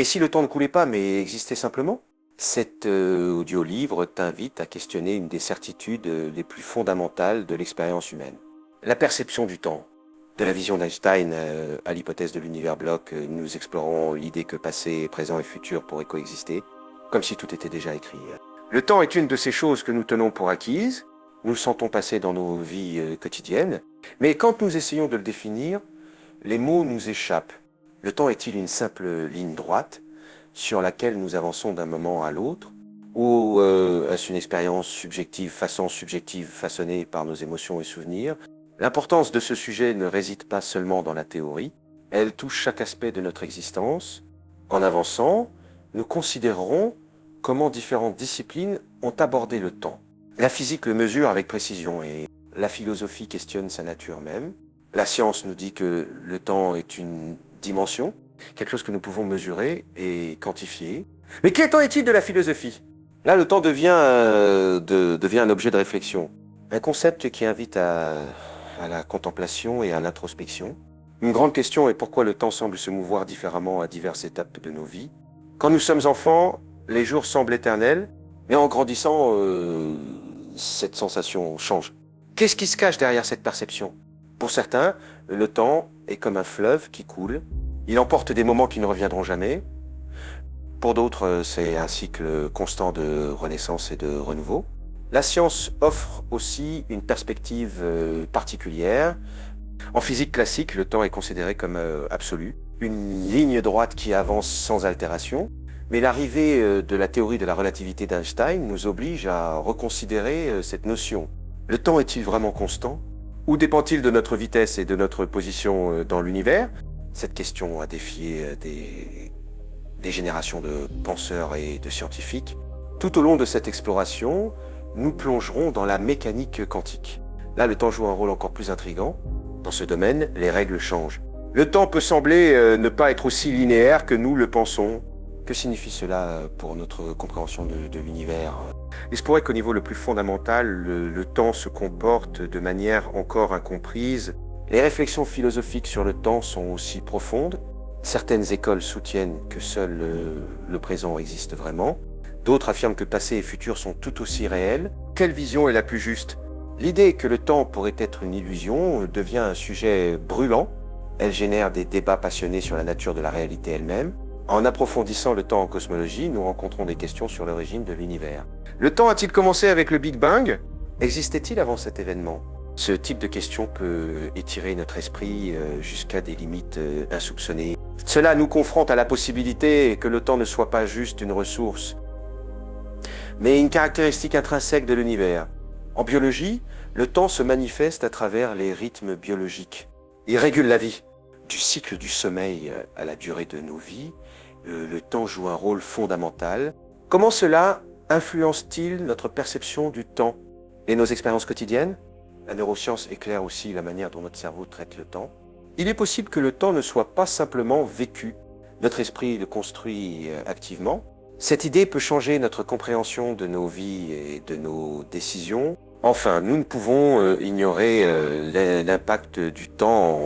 Et si le temps ne coulait pas mais existait simplement? Cet audio-livre t'invite à questionner une des certitudes les plus fondamentales de l'expérience humaine. La perception du temps. De la vision d'Einstein à l'hypothèse de l'univers bloc, nous explorons l'idée que passé, présent et futur pourraient coexister, comme si tout était déjà écrit. Le temps est une de ces choses que nous tenons pour acquises, nous le sentons passer dans nos vies quotidiennes, mais quand nous essayons de le définir, les mots nous échappent. Le temps est-il une simple ligne droite sur laquelle nous avançons d'un moment à l'autre, ou est-ce une expérience subjective façonnée par nos émotions et souvenirs? L'importance de ce sujet ne réside pas seulement dans la théorie, elle touche chaque aspect de notre existence. En avançant, nous considérerons comment différentes disciplines ont abordé le temps. La physique le mesure avec précision et la philosophie questionne sa nature même. La science nous dit que le temps est une dimension, quelque chose que nous pouvons mesurer et quantifier. Mais quel temps est-il de la philosophie? Là, le temps devient un objet de réflexion, un concept qui invite à la contemplation et à l'introspection. Une grande question est pourquoi le temps semble se mouvoir différemment à diverses étapes de nos vies. Quand nous sommes enfants, les jours semblent éternels, mais en grandissant, cette sensation change. Qu'est-ce qui se cache derrière cette perception? Pour certains, le temps est comme un fleuve qui coule. Il emporte des moments qui ne reviendront jamais. Pour d'autres, c'est un cycle constant de renaissance et de renouveau. La science offre aussi une perspective particulière. En physique classique, le temps est considéré comme absolu, une ligne droite qui avance sans altération. Mais l'arrivée de la théorie de la relativité d'Einstein nous oblige à reconsidérer cette notion. Le temps est-il vraiment constant? Ou dépend-il de notre vitesse et de notre position dans l'univers? Cette question a défié des générations de penseurs et de scientifiques. Tout au long de cette exploration, nous plongerons dans la mécanique quantique. Là, le temps joue un rôle encore plus intrigant. Dans ce domaine, les règles changent. Le temps peut sembler ne pas être aussi linéaire que nous le pensons. Que signifie cela pour notre compréhension de l'univers? Il se pourrait qu'au niveau le plus fondamental, le temps se comporte de manière encore incomprise. Les réflexions philosophiques sur le temps sont aussi profondes. Certaines écoles soutiennent que seul le présent existe vraiment. D'autres affirment que passé et futur sont tout aussi réels. Quelle vision est la plus juste? L'idée que le temps pourrait être une illusion devient un sujet brûlant. Elle génère des débats passionnés sur la nature de la réalité elle-même. En approfondissant le temps en cosmologie, nous rencontrons des questions sur l'origine de l'univers. Le temps a-t-il commencé avec le Big Bang? Existait-il avant cet événement? Ce type de question peut étirer notre esprit jusqu'à des limites insoupçonnées. Cela nous confronte à la possibilité que le temps ne soit pas juste une ressource, mais une caractéristique intrinsèque de l'univers. En biologie, le temps se manifeste à travers les rythmes biologiques. Il régule la vie. Du cycle du sommeil à la durée de nos vies, le temps joue un rôle fondamental. Comment cela influence-t-il notre perception du temps et nos expériences quotidiennes? La neuroscience éclaire aussi la manière dont notre cerveau traite le temps. Il est possible que le temps ne soit pas simplement vécu. Notre esprit le construit activement. Cette idée peut changer notre compréhension de nos vies et de nos décisions. Enfin, nous ne pouvons ignorer l'impact du temps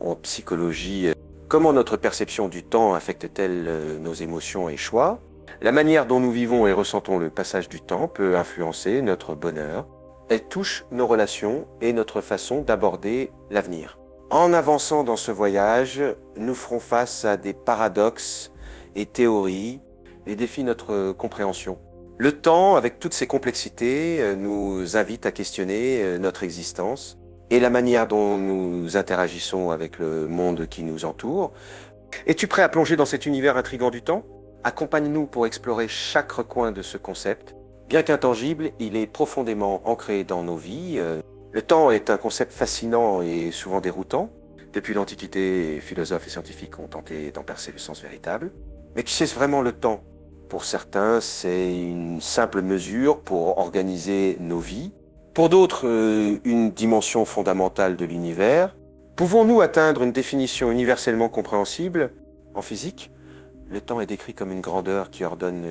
en psychologie. Comment notre perception du temps affecte-t-elle nos émotions et choix? La manière dont nous vivons et ressentons le passage du temps peut influencer notre bonheur. Elle touche nos relations et notre façon d'aborder l'avenir. En avançant dans ce voyage, nous ferons face à des paradoxes et théories et défient notre compréhension. Le temps, avec toutes ses complexités, nous invite à questionner notre existence et la manière dont nous interagissons avec le monde qui nous entoure. Es-tu prêt à plonger dans cet univers intrigant du temps? Accompagne-nous pour explorer chaque recoin de ce concept. Bien qu'intangible, il est profondément ancré dans nos vies. Le temps est un concept fascinant et souvent déroutant. Depuis l'Antiquité, philosophes et scientifiques ont tenté d'en percer le sens véritable. Mais qu'est-ce vraiment le temps? Pour certains, c'est une simple mesure pour organiser nos vies. Pour d'autres, une dimension fondamentale de l'univers. Pouvons-nous atteindre une définition universellement compréhensible? En physique, le temps est décrit comme une grandeur qui ordonne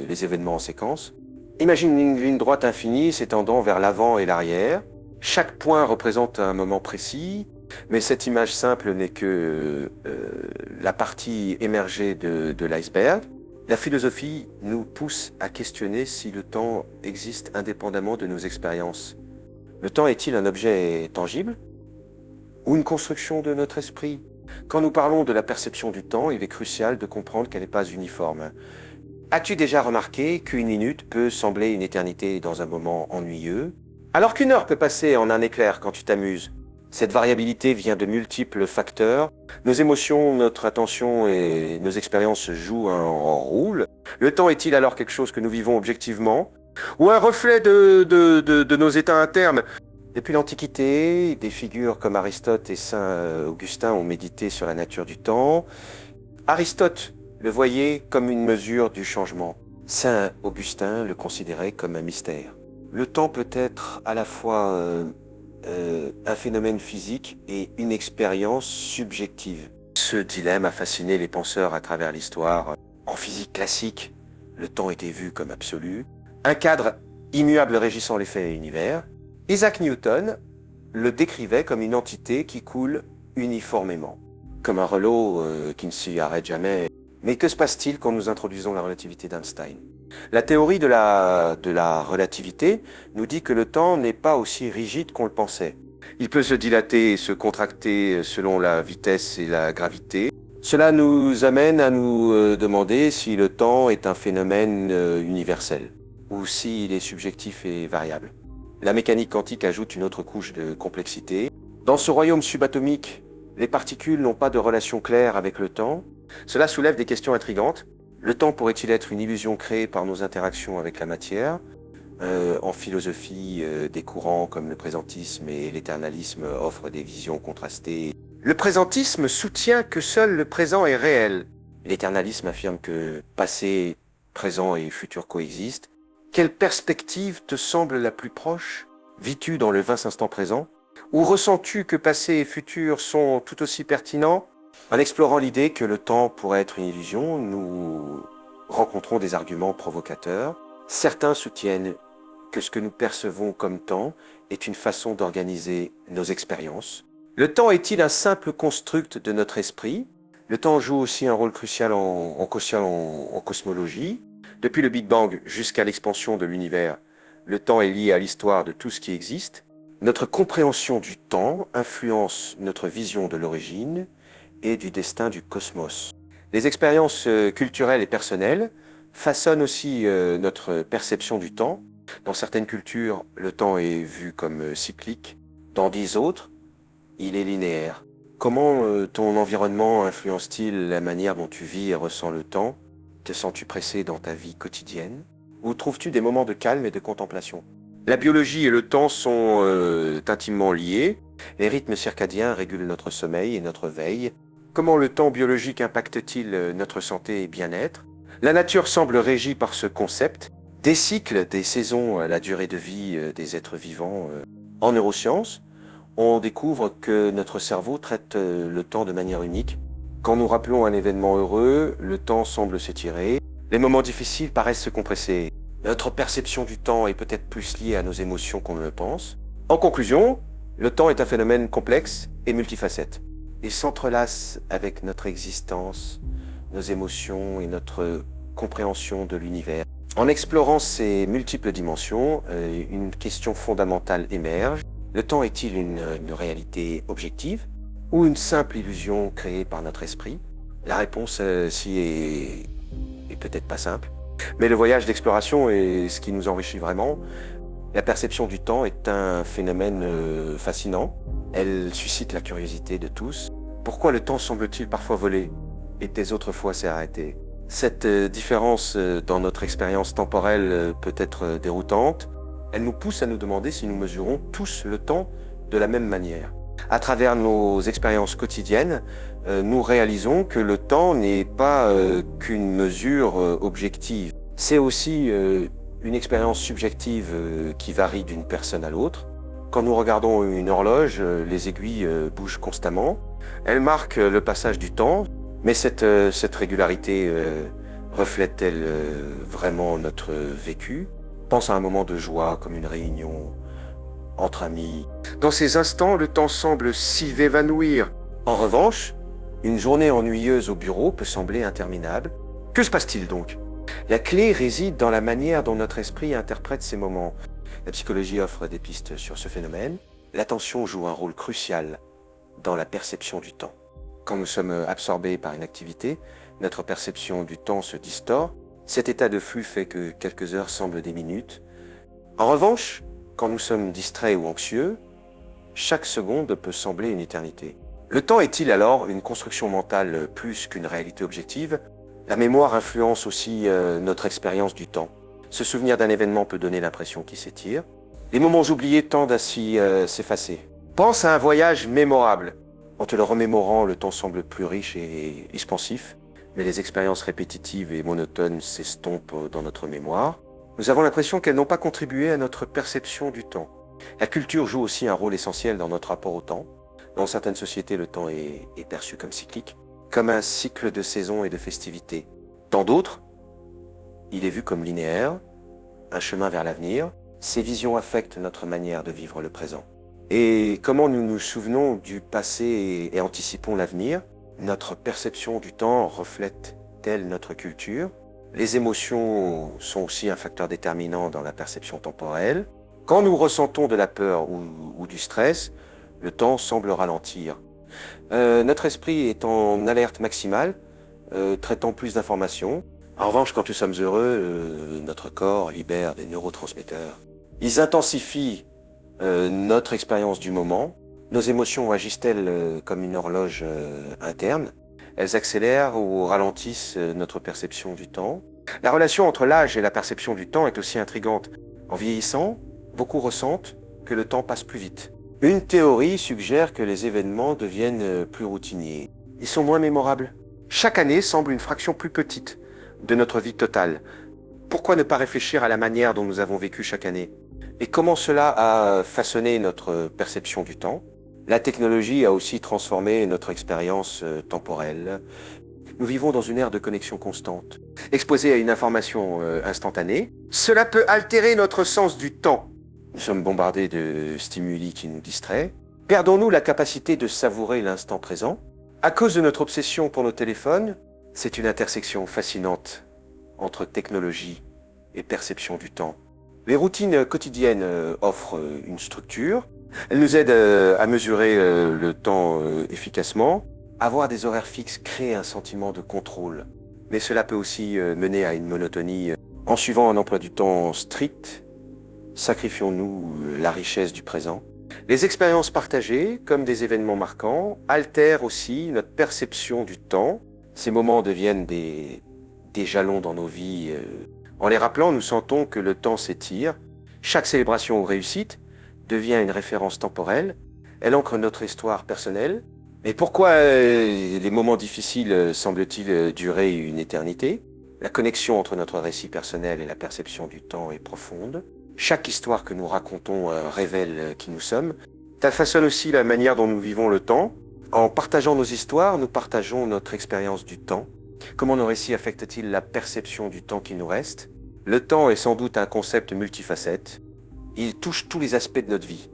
les événements en séquence. Imagine une ligne droite infinie s'étendant vers l'avant et l'arrière. Chaque point représente un moment précis. Mais cette image simple n'est que la partie émergée de l'iceberg. La philosophie nous pousse à questionner si le temps existe indépendamment de nos expériences. Le temps est-il un objet tangible ou une construction de notre esprit? Quand nous parlons de la perception du temps, il est crucial de comprendre qu'elle n'est pas uniforme. As-tu déjà remarqué qu'une minute peut sembler une éternité dans un moment ennuyeux, alors qu'une heure peut passer en un éclair quand tu t'amuses? Cette variabilité vient de multiples facteurs. Nos émotions, notre attention et nos expériences jouent un rôle. Le temps est-il alors quelque chose que nous vivons objectivement ou un reflet de nos états internes? Depuis l'Antiquité, des figures comme Aristote et Saint Augustin ont médité sur la nature du temps. Aristote le voyait comme une mesure du changement. Saint Augustin le considérait comme un mystère. Le temps peut être à la fois un phénomène physique et une expérience subjective. Ce dilemme a fasciné les penseurs à travers l'histoire. En physique classique, le temps était vu comme absolu, un cadre immuable régissant les faits et l'univers. Isaac Newton le décrivait comme une entité qui coule uniformément, comme un relot qui ne s'y arrête jamais. Mais que se passe-t-il quand nous introduisons la relativité d'Einstein? La théorie de la relativité nous dit que le temps n'est pas aussi rigide qu'on le pensait. Il peut se dilater et se contracter selon la vitesse et la gravité. Cela nous amène à nous demander si le temps est un phénomène universel ou s'il est subjectif et variable. La mécanique quantique ajoute une autre couche de complexité. Dans ce royaume subatomique, les particules n'ont pas de relation claire avec le temps. Cela soulève des questions intrigantes. Le temps pourrait-il être une illusion créée par nos interactions avec la matière? En philosophie, des courants comme le présentisme et l'éternalisme offrent des visions contrastées. Le présentisme soutient que seul le présent est réel. L'éternalisme affirme que passé, présent et futur coexistent. Quelle perspective te semble la plus proche? Vis-tu dans le vaste instant présent? Ou ressens-tu que passé et futur sont tout aussi pertinents? En explorant l'idée que le temps pourrait être une illusion, nous rencontrons des arguments provocateurs. Certains soutiennent que ce que nous percevons comme temps est une façon d'organiser nos expériences. Le temps est-il un simple construct de notre esprit? Le temps joue aussi un rôle crucial en cosmologie. Depuis le Big Bang jusqu'à l'expansion de l'univers, le temps est lié à l'histoire de tout ce qui existe. Notre compréhension du temps influence notre vision de l'origine et du destin du cosmos. Les expériences culturelles et personnelles façonnent aussi notre perception du temps. Dans certaines cultures, le temps est vu comme cyclique. Dans 10 autres, il est linéaire. Comment ton environnement influence-t-il la manière dont tu vis et ressens le temps? Te sens-tu pressé dans ta vie quotidienne? Ou trouves-tu des moments de calme et de contemplation? La biologie et le temps sont intimement liés. Les rythmes circadiens régulent notre sommeil et notre veille. Comment le temps biologique impacte-t-il notre santé et bien-être? La nature semble régie par ce concept. Des cycles, des saisons, la durée de vie des êtres vivants. En neurosciences, on découvre que notre cerveau traite le temps de manière unique. Quand nous rappelons un événement heureux, le temps semble s'étirer. Les moments difficiles paraissent se compresser. Notre perception du temps est peut-être plus liée à nos émotions qu'on ne le pense. En conclusion, le temps est un phénomène complexe et multifacette. Il s'entrelace avec notre existence, nos émotions et notre compréhension de l'univers. En explorant ces multiples dimensions, une question fondamentale émerge. Le temps est-il une réalité objective ou une simple illusion créée par notre esprit? La réponse ci est peut-être pas simple, mais le voyage d'exploration est ce qui nous enrichit vraiment. La perception du temps est un phénomène fascinant. Elle suscite la curiosité de tous. Pourquoi le temps semble-t-il parfois voler et des autres fois s'est arrêté? Cette différence dans notre expérience temporelle peut être déroutante. Elle nous pousse à nous demander si nous mesurons tous le temps de la même manière. À travers nos expériences quotidiennes, nous réalisons que le temps n'est pas qu'une mesure objective. C'est aussi une expérience subjective qui varie d'une personne à l'autre. Quand nous regardons une horloge, les aiguilles bougent constamment. Elles marquent le passage du temps, mais cette régularité reflète-t-elle vraiment notre vécu? Pense à un moment de joie comme une réunion entre amis. Dans ces instants, le temps semble s'évanouir. En revanche, une journée ennuyeuse au bureau peut sembler interminable. Que se passe-t-il donc? La clé réside dans la manière dont notre esprit interprète ces moments. La psychologie offre des pistes sur ce phénomène. L'attention joue un rôle crucial dans la perception du temps. Quand nous sommes absorbés par une activité, notre perception du temps se distord. Cet état de flux fait que quelques heures semblent des minutes. En revanche, quand nous sommes distraits ou anxieux, chaque seconde peut sembler une éternité. Le temps est-il alors une construction mentale plus qu'une réalité objective? La mémoire influence aussi notre expérience du temps. Se souvenir d'un événement peut donner l'impression qu'il s'étire. Les moments oubliés tendent à s'effacer. Pense à un voyage mémorable. En te le remémorant, le temps semble plus riche et expansif, mais les expériences répétitives et monotones s'estompent dans notre mémoire. Nous avons l'impression qu'elles n'ont pas contribué à notre perception du temps. La culture joue aussi un rôle essentiel dans notre rapport au temps. Dans certaines sociétés, le temps est perçu comme cyclique, comme un cycle de saisons et de festivités. Dans d'autres, il est vu comme linéaire, un chemin vers l'avenir. Ces visions affectent notre manière de vivre le présent. Et comment nous nous souvenons du passé et anticipons l'avenir? Notre perception du temps reflète-t-elle notre culture? Les émotions sont aussi un facteur déterminant dans la perception temporelle. Quand nous ressentons de la peur ou du stress, le temps semble ralentir. Notre esprit est en alerte maximale, traitant plus d'informations. En revanche, quand nous sommes heureux, notre corps libère des neurotransmetteurs. Ils intensifient notre expérience du moment. Nos émotions agissent-elles comme une horloge interne? Elles accélèrent ou ralentissent notre perception du temps. La relation entre l'âge et la perception du temps est aussi intrigante. En vieillissant, beaucoup ressentent que le temps passe plus vite. Une théorie suggère que les événements deviennent plus routiniers. Ils sont moins mémorables. Chaque année semble une fraction plus petite de notre vie totale. Pourquoi ne pas réfléchir à la manière dont nous avons vécu chaque année? Et comment cela a façonné notre perception du temps? La technologie a aussi transformé notre expérience temporelle. Nous vivons dans une ère de connexion constante. Exposés à une information instantanée, cela peut altérer notre sens du temps. Nous sommes bombardés de stimuli qui nous distraient. Perdons-nous la capacité de savourer l'instant présent? À cause de notre obsession pour nos téléphones, c'est une intersection fascinante entre technologie et perception du temps. Les routines quotidiennes offrent une structure. Elles nous aident à mesurer le temps efficacement. Avoir des horaires fixes crée un sentiment de contrôle. Mais cela peut aussi mener à une monotonie. En suivant un emploi du temps strict, sacrifions-nous la richesse du présent? Les expériences partagées, comme des événements marquants, altèrent aussi notre perception du temps. Ces moments deviennent des jalons dans nos vies. En les rappelant, nous sentons que le temps s'étire. Chaque célébration ou réussite devient une référence temporelle. Elle ancre notre histoire personnelle. Mais pourquoi les moments difficiles semblent-ils durer une éternité? La connexion entre notre récit personnel et la perception du temps est profonde. Chaque histoire que nous racontons révèle qui nous sommes. Ça façonne aussi la manière dont nous vivons le temps. En partageant nos histoires, nous partageons notre expérience du temps. Comment nos récits affectent-ils la perception du temps qui nous reste? Le temps est sans doute un concept multifacette. Il touche tous les aspects de notre vie.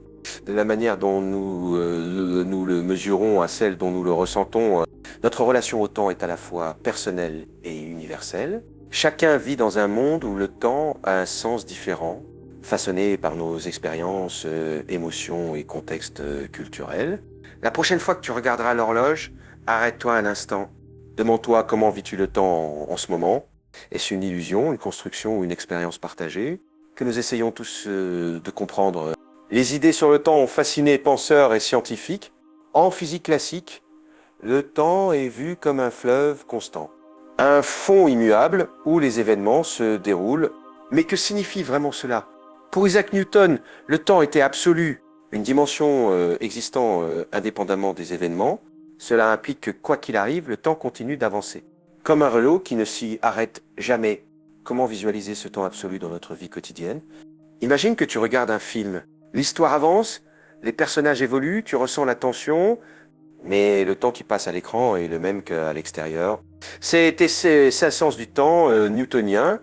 De la manière dont nous le mesurons à celle dont nous le ressentons, notre relation au temps est à la fois personnelle et universelle. Chacun vit dans un monde où le temps a un sens différent, façonné par nos expériences, émotions et contextes culturels. La prochaine fois que tu regarderas l'horloge, arrête-toi un instant. Demande-toi comment vis-tu le temps en ce moment. Est-ce une illusion, une construction ou une expérience partagée que nous essayons tous de comprendre? Les idées sur le temps ont fasciné penseurs et scientifiques. En physique classique, le temps est vu comme un fleuve constant. Un fond immuable où les événements se déroulent. Mais que signifie vraiment cela? Pour Isaac Newton, le temps était absolu, une dimension existant indépendamment des événements. Cela implique que quoi qu'il arrive, le temps continue d'avancer. Comme un relot qui ne s'y arrête jamais. Comment visualiser ce temps absolu dans notre vie quotidienne? Imagine que tu regardes un film. L'histoire avance, les personnages évoluent, tu ressens la tension, mais le temps qui passe à l'écran est le même qu'à l'extérieur. C'est un sens du temps newtonien,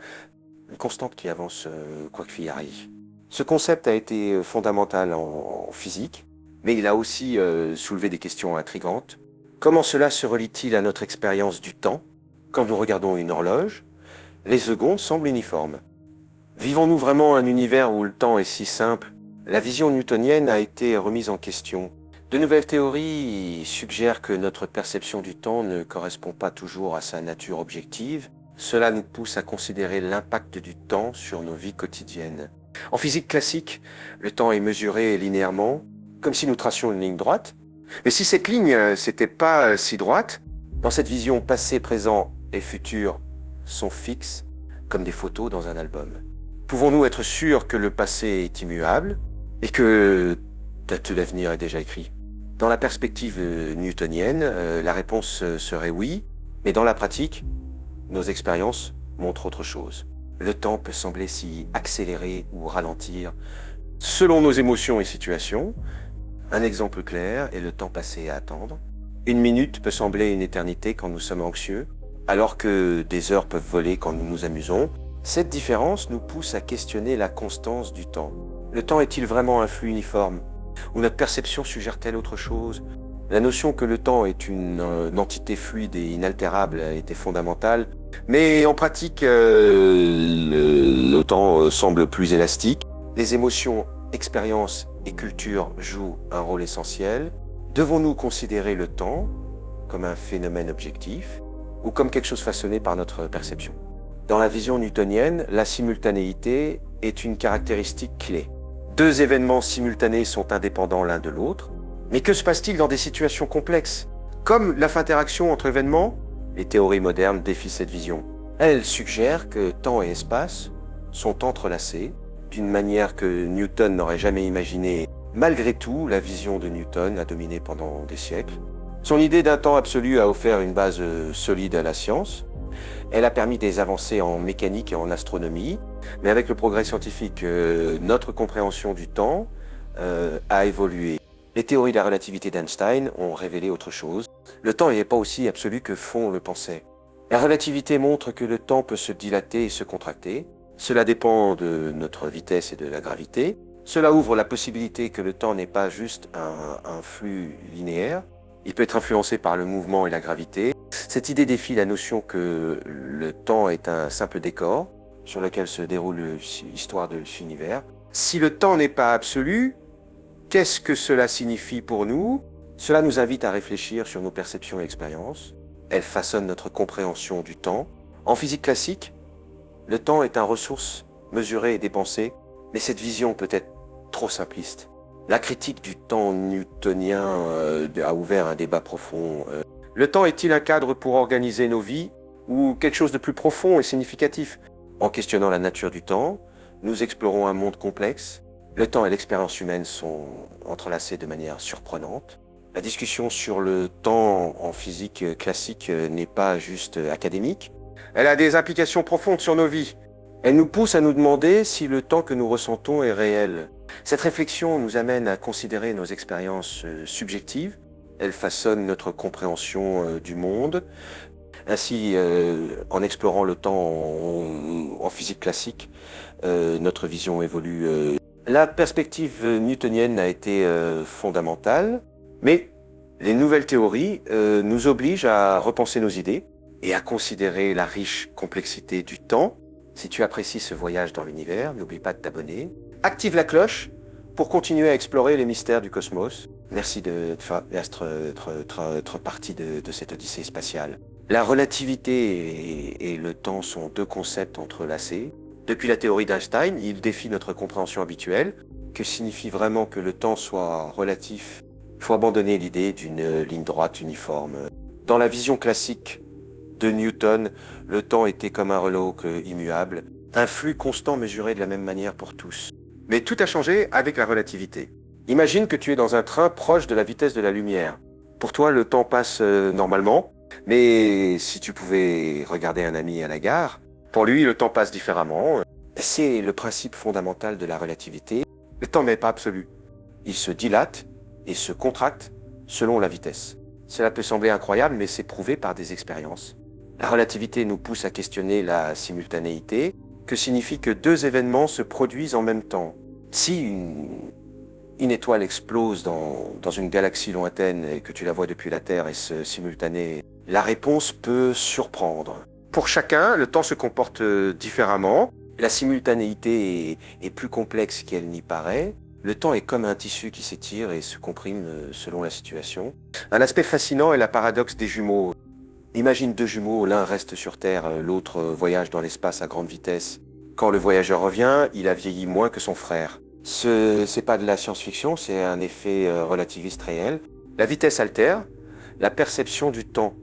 une constante qui avance quoi qu'il arrive. Ce concept a été fondamental en physique, mais il a aussi soulevé des questions intrigantes. Comment cela se relie-t-il à notre expérience du temps? Quand nous regardons une horloge, les secondes semblent uniformes. Vivons-nous vraiment un univers où le temps est si simple? La vision newtonienne a été remise en question. De nouvelles théories suggèrent que notre perception du temps ne correspond pas toujours à sa nature objective. Cela nous pousse à considérer l'impact du temps sur nos vies quotidiennes. En physique classique, le temps est mesuré linéairement, comme si nous tracions une ligne droite. Mais si cette ligne n'était pas si droite, dans cette vision passé, présent et futur sont fixes comme des photos dans un album. Pouvons-nous être sûrs que le passé est immuable et que date de l'avenir est déjà écrit? Dans la perspective newtonienne, la réponse serait oui, mais dans la pratique, nos expériences montrent autre chose. Le temps peut sembler s'y accélérer ou ralentir selon nos émotions et situations. Un exemple clair est le temps passé à attendre. Une minute peut sembler une éternité quand nous sommes anxieux, alors que des heures peuvent voler quand nous nous amusons. Cette différence nous pousse à questionner la constance du temps. Le temps est-il vraiment un flux uniforme? Ou notre perception suggère-t-elle autre chose? La notion que le temps est une entité fluide et inaltérable a été fondamentale, mais en pratique, le temps semble plus élastique. Les émotions, expériences et culture jouent un rôle essentiel. Devons-nous considérer le temps comme un phénomène objectif ou comme quelque chose façonné par notre perception? Dans la vision newtonienne, la simultanéité est une caractéristique clé. Deux événements simultanés sont indépendants l'un de l'autre, mais que se passe-t-il dans des situations complexes? Comme l'interaction entre événements, les théories modernes défient cette vision. Elles suggèrent que temps et espace sont entrelacés d'une manière que Newton n'aurait jamais imaginée. Malgré tout, la vision de Newton a dominé pendant des siècles. Son idée d'un temps absolu a offert une base solide à la science. Elle a permis des avancées en mécanique et en astronomie, mais avec le progrès scientifique, notre compréhension du temps a évolué. Les théories de la relativité d'Einstein ont révélé autre chose. Le temps n'est pas aussi absolu que fond le pensait. La relativité montre que le temps peut se dilater et se contracter. Cela dépend de notre vitesse et de la gravité. Cela ouvre la possibilité que le temps n'est pas juste un flux linéaire. Il peut être influencé par le mouvement et la gravité. Cette idée défie la notion que le temps est un simple décor sur lequel se déroule l'histoire de l'univers. Si le temps n'est pas absolu, qu'est-ce que cela signifie pour nous? Cela nous invite à réfléchir sur nos perceptions et expériences. Elles façonnent notre compréhension du temps. En physique classique, le temps est une ressource mesurée et dépensée, mais cette vision peut être trop simpliste. La critique du temps newtonien a ouvert un débat profond. Le temps est-il un cadre pour organiser nos vies ou quelque chose de plus profond et significatif? En questionnant la nature du temps, nous explorons un monde complexe. Le temps et l'expérience humaine sont entrelacés de manière surprenante. La discussion sur le temps en physique classique n'est pas juste académique. Elle a des implications profondes sur nos vies. Elle nous pousse à nous demander si le temps que nous ressentons est réel. Cette réflexion nous amène à considérer nos expériences subjectives. Elle façonne notre compréhension du monde. Ainsi, en explorant le temps en physique classique, notre vision évolue. La perspective newtonienne a été fondamentale, mais les nouvelles théories nous obligent à repenser nos idées et à considérer la riche complexité du temps. Si tu apprécies ce voyage dans l'univers, n'oublie pas de t'abonner. Active la cloche pour continuer à explorer les mystères du cosmos. Merci d'être partie de cette odyssée spatiale. La relativité et le temps sont deux concepts entrelacés. Depuis la théorie d'Einstein, ils défient notre compréhension habituelle. Que signifie vraiment que le temps soit relatif? Il faut abandonner l'idée d'une ligne droite uniforme. Dans la vision classique de Newton, le temps était comme un reloj immuable, un flux constant mesuré de la même manière pour tous. Mais tout a changé avec la relativité. Imagine que tu es dans un train proche de la vitesse de la lumière. Pour toi, le temps passe normalement, mais si tu pouvais regarder un ami à la gare, pour lui, le temps passe différemment. C'est le principe fondamental de la relativité. Le temps n'est pas absolu. Il se dilate et se contracte selon la vitesse. Cela peut sembler incroyable, mais c'est prouvé par des expériences. La relativité nous pousse à questionner la simultanéité. Que signifie que deux événements se produisent en même temps? Si une étoile explose dans une galaxie lointaine et que tu la vois depuis la Terre et ce simultané, la réponse peut surprendre. Pour chacun, le temps se comporte différemment. La simultanéité est plus complexe qu'elle n'y paraît. Le temps est comme un tissu qui s'étire et se comprime selon la situation. Un aspect fascinant est la paradoxe des jumeaux. Imagine deux jumeaux, l'un reste sur Terre, l'autre voyage dans l'espace à grande vitesse. Quand le voyageur revient, il a vieilli moins que son frère. C'est pas de la science-fiction, c'est un effet relativiste réel. La vitesse altère la perception du temps.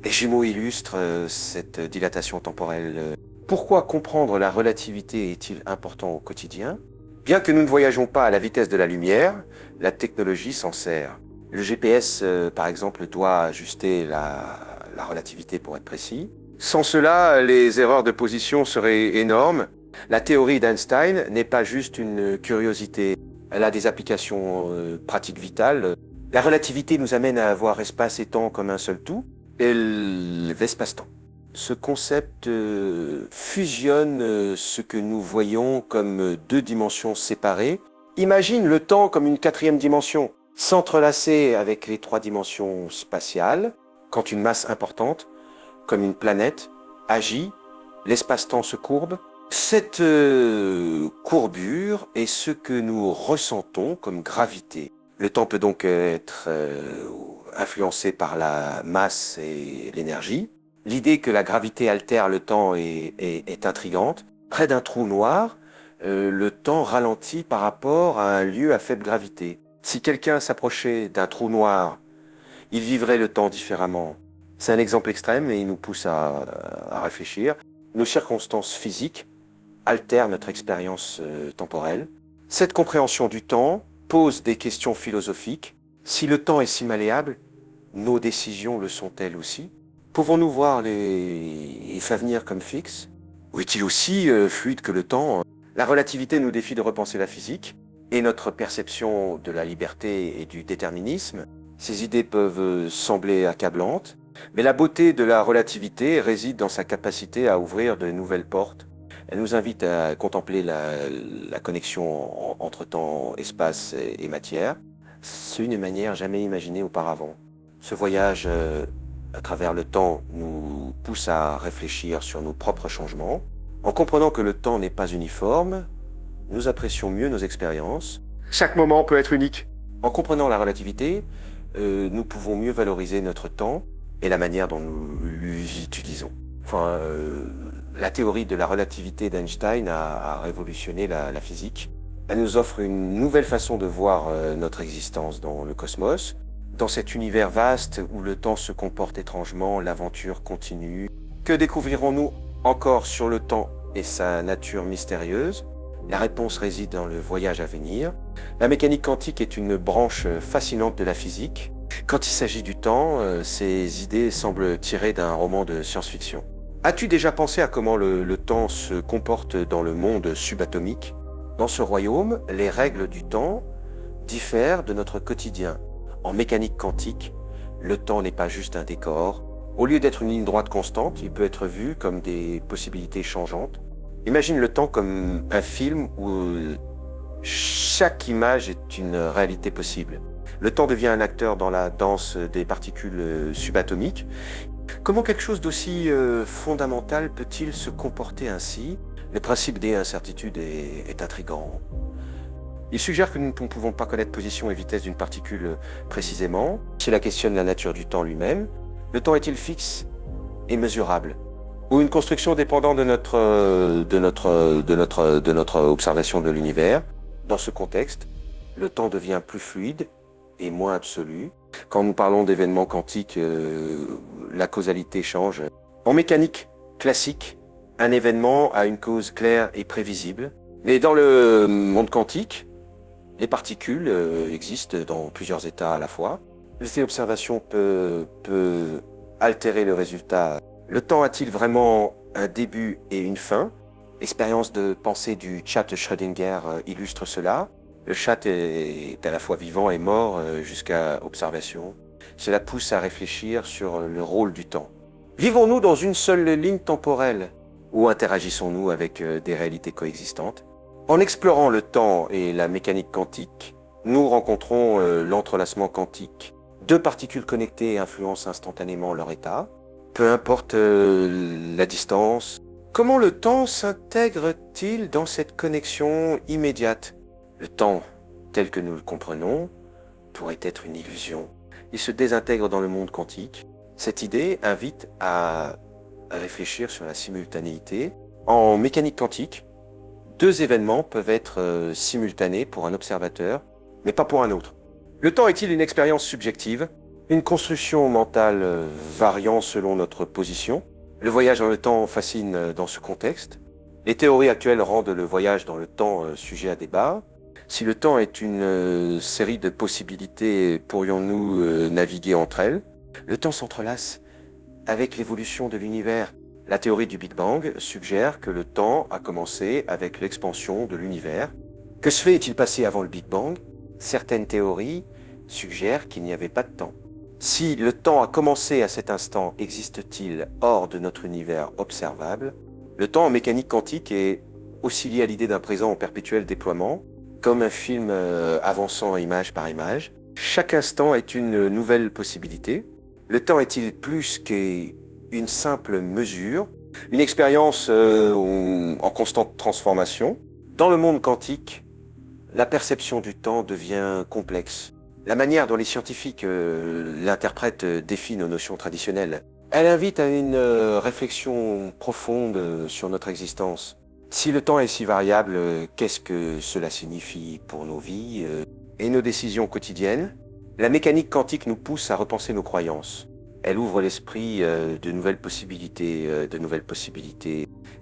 Les jumeaux illustrent cette dilatation temporelle. Pourquoi comprendre la relativité est-il important au quotidien? Bien que nous ne voyageons pas à la vitesse de la lumière, la technologie s'en sert. Le GPS, par exemple, doit ajuster la relativité pour être précis. Sans cela, les erreurs de position seraient énormes. La théorie d'Einstein n'est pas juste une curiosité, elle a des applications pratiques vitales. La relativité nous amène à voir espace et temps comme un seul tout, et l'espace-temps. Ce concept fusionne ce que nous voyons comme deux dimensions séparées. Imagine le temps comme une quatrième dimension, s'entrelacer avec les trois dimensions spatiales, quand une masse importante, comme une planète, agit, l'espace-temps se courbe. Cette courbure est ce que nous ressentons comme gravité. Le temps peut donc être influencé par la masse et l'énergie. L'idée que la gravité altère le temps est intrigante. Près d'un trou noir, le temps ralentit par rapport à un lieu à faible gravité. Si quelqu'un s'approchait d'un trou noir, il vivrait le temps différemment. C'est un exemple extrême et il nous pousse à réfléchir. Nos circonstances physiques altèrent notre expérience temporelle. Cette compréhension du temps pose des questions philosophiques. Si le temps est si malléable, nos décisions le sont-elles aussi? Pouvons-nous voir les avenirs comme fixes? Ou est-il aussi fluide que le temps? La relativité nous défie de repenser la physique et notre perception de la liberté et du déterminisme. Ces idées peuvent sembler accablantes, mais la beauté de la relativité réside dans sa capacité à ouvrir de nouvelles portes. Elle nous invite à contempler la connexion entre temps, espace et matière. C'est une manière jamais imaginée auparavant. Ce voyage à travers le temps nous pousse à réfléchir sur nos propres changements. En comprenant que le temps n'est pas uniforme, nous apprécions mieux nos expériences. Chaque moment peut être unique. En comprenant la relativité, nous pouvons mieux valoriser notre temps et la manière dont nous l'utilisons. La théorie de la relativité d'Einstein a révolutionné la physique. Elle nous offre une nouvelle façon de voir notre existence dans le cosmos. Dans cet univers vaste où le temps se comporte étrangement, l'aventure continue. Que découvrirons-nous encore sur le temps et sa nature mystérieuse? La réponse réside dans le voyage à venir. La mécanique quantique est une branche fascinante de la physique. Quand il s'agit du temps, ces idées semblent tirées d'un roman de science-fiction. As-tu déjà pensé à comment le temps se comporte dans le monde subatomique? Dans ce royaume, les règles du temps diffèrent de notre quotidien. En mécanique quantique, le temps n'est pas juste un décor. Au lieu d'être une ligne droite constante, il peut être vu comme des possibilités changeantes. Imagine le temps comme un film où chaque image est une réalité possible. Le temps devient un acteur dans la danse des particules subatomiques. Comment quelque chose d'aussi fondamental peut-il se comporter ainsi? Le principe des incertitudes est intrigant. Il suggère que nous ne pouvons pas connaître position et vitesse d'une particule précisément. Cela questionne la nature du temps lui-même. Le temps est-il fixe et mesurable? Ou une construction dépendant de notre observation de l'univers? Dans ce contexte, le temps devient plus fluide et moins absolu. Quand nous parlons d'événements quantiques, la causalité change. En mécanique classique, un événement a une cause claire et prévisible. Mais dans le monde quantique, les particules existent dans plusieurs états à la fois. L'effet d'observation peut altérer le résultat. Le temps a-t-il vraiment un début et une fin? L'expérience de pensée du chat de Schrödinger illustre cela. Le chat est à la fois vivant et mort jusqu'à observation. Cela pousse à réfléchir sur le rôle du temps. Vivons-nous dans une seule ligne temporelle ou interagissons-nous avec des réalités coexistantes? En explorant le temps et la mécanique quantique, nous rencontrons l'entrelacement quantique. Deux particules connectées influencent instantanément leur état, peu importe la distance. Comment le temps s'intègre-t-il dans cette connexion immédiate? Le temps, tel que nous le comprenons, pourrait être une illusion. Il se désintègre dans le monde quantique. Cette idée invite à réfléchir sur la simultanéité. En mécanique quantique, deux événements peuvent être simultanés pour un observateur, mais pas pour un autre. Le temps est-il une expérience subjective, une construction mentale variant selon notre position? Le voyage dans le temps fascine dans ce contexte. Les théories actuelles rendent le voyage dans le temps sujet à débat. Si le temps est une série de possibilités, pourrions-nous naviguer entre elles? Le temps s'entrelace avec l'évolution de l'univers. La théorie du Big Bang suggère que le temps a commencé avec l'expansion de l'univers. Que se fait-il passé avant le Big Bang? Certaines théories suggèrent qu'il n'y avait pas de temps. Si le temps a commencé à cet instant, existe-t-il hors de notre univers observable? Le temps en mécanique quantique est aussi lié à l'idée d'un présent en perpétuel déploiement, comme un film avançant image par image. Chaque instant est une nouvelle possibilité. Le temps est-il plus qu'une simple mesure, une expérience en constante transformation? Dans le monde quantique, la perception du temps devient complexe. La manière dont les scientifiques l'interprètent défie nos notions traditionnelles. Elle invite à une réflexion profonde sur notre existence. Si le temps est si variable, qu'est-ce que cela signifie pour nos vies et nos décisions quotidiennes? La mécanique quantique nous pousse à repenser nos croyances. Elle ouvre l'esprit de nouvelles possibilités,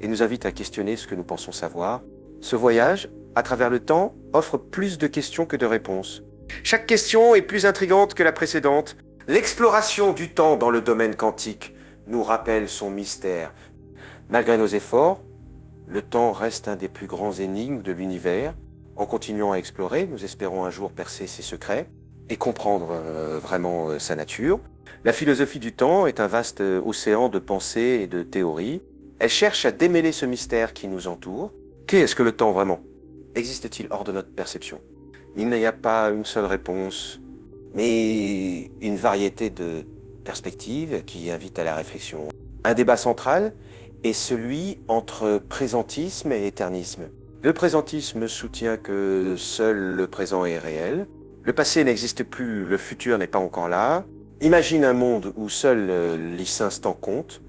et nous invite à questionner ce que nous pensons savoir. Ce voyage, à travers le temps, offre plus de questions que de réponses. Chaque question est plus intrigante que la précédente. L'exploration du temps dans le domaine quantique nous rappelle son mystère. Malgré nos efforts, le temps reste un des plus grands énigmes de l'univers. En continuant à explorer, nous espérons un jour percer ses secrets et comprendre vraiment sa nature. La philosophie du temps est un vaste océan de pensées et de théories. Elle cherche à démêler ce mystère qui nous entoure. Qu'est-ce que le temps vraiment? Existe-t-il hors de notre perception? Il n'y a pas une seule réponse, mais une variété de perspectives qui invitent à la réflexion. Un débat central est celui entre présentisme et éternisme. Le présentisme soutient que seul le présent est réel. Le passé n'existe plus, le futur n'est pas encore là. Imagine un monde où seul les instants comptent.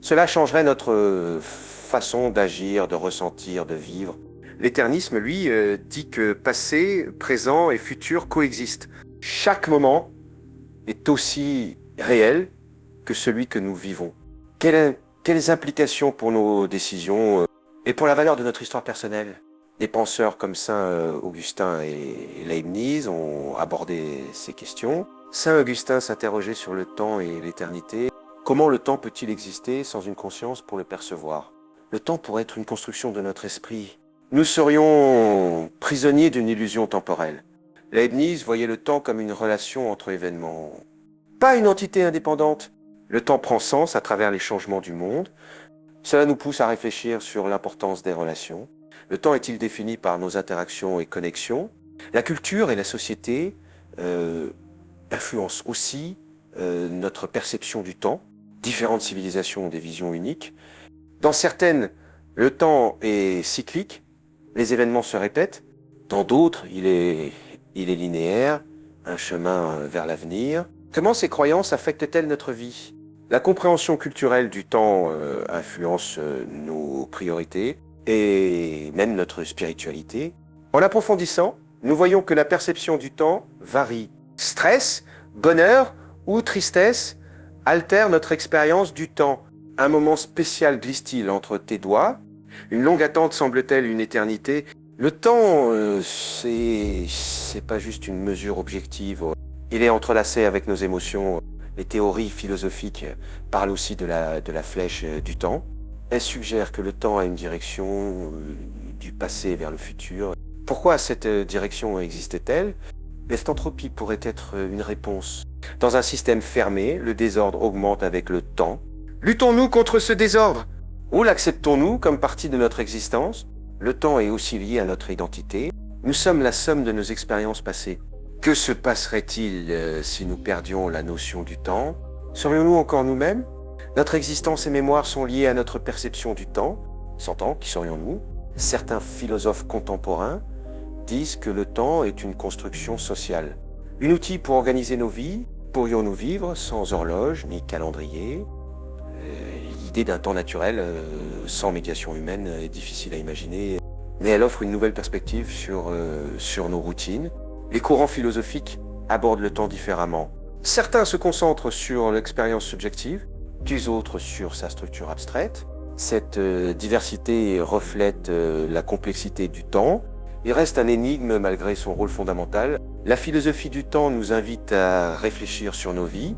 Cela changerait notre façon d'agir, de ressentir, de vivre. L'éternisme, lui, dit que passé, présent et futur coexistent. Chaque moment est aussi réel que celui que nous vivons. Quelles implications pour nos décisions et pour la valeur de notre histoire personnelle? Des penseurs comme Saint Augustin et Leibniz ont abordé ces questions. Saint Augustin s'interrogeait sur le temps et l'éternité. Comment le temps peut-il exister sans une conscience pour le percevoir? Le temps pourrait être une construction de notre esprit. Nous serions prisonniers d'une illusion temporelle. Leibniz voyait le temps comme une relation entre événements. Pas une entité indépendante. Le temps prend sens à travers les changements du monde. Cela nous pousse à réfléchir sur l'importance des relations. Le temps est-il défini par nos interactions et connexions? La culture et la société influencent aussi notre perception du temps. Différentes civilisations ont des visions uniques. Dans certaines, le temps est cyclique, les événements se répètent. Dans d'autres, il est linéaire, un chemin vers l'avenir. Comment ces croyances affectent-elles notre vie? La compréhension culturelle du temps influence nos priorités et même notre spiritualité. En l'approfondissant, nous voyons que la perception du temps varie. Stress, bonheur ou tristesse altèrent notre expérience du temps. Un moment spécial glisse-t-il entre tes doigts? Une longue attente semble-t-elle une éternité? Le temps, c'est pas juste une mesure objective. Il est entrelacé avec nos émotions. Les théories philosophiques parlent aussi de la flèche du temps. Elles suggèrent que le temps a une direction du passé vers le futur. Pourquoi cette direction existe-t-elle? L'entropie pourrait être une réponse. Dans un système fermé, le désordre augmente avec le temps. Luttons-nous contre ce désordre? Ou l'acceptons-nous comme partie de notre existence? Le temps est aussi lié à notre identité. Nous sommes la somme de nos expériences passées. Que se passerait-il si nous perdions la notion du temps? Serions-nous encore nous-mêmes? Notre existence et mémoire sont liées à notre perception du temps. Sans temps, qui serions-nous? Certains philosophes contemporains disent que le temps est une construction sociale. Un outil pour organiser nos vies. Pourrions-nous vivre sans horloge ni calendrier? L'idée d'un temps naturel sans médiation humaine est difficile à imaginer, mais elle offre une nouvelle perspective sur nos routines. Les courants philosophiques abordent le temps différemment. Certains se concentrent sur l'expérience subjective, les autres sur sa structure abstraite. Cette diversité reflète la complexité du temps. Il reste un énigme malgré son rôle fondamental. La philosophie du temps nous invite à réfléchir sur nos vies.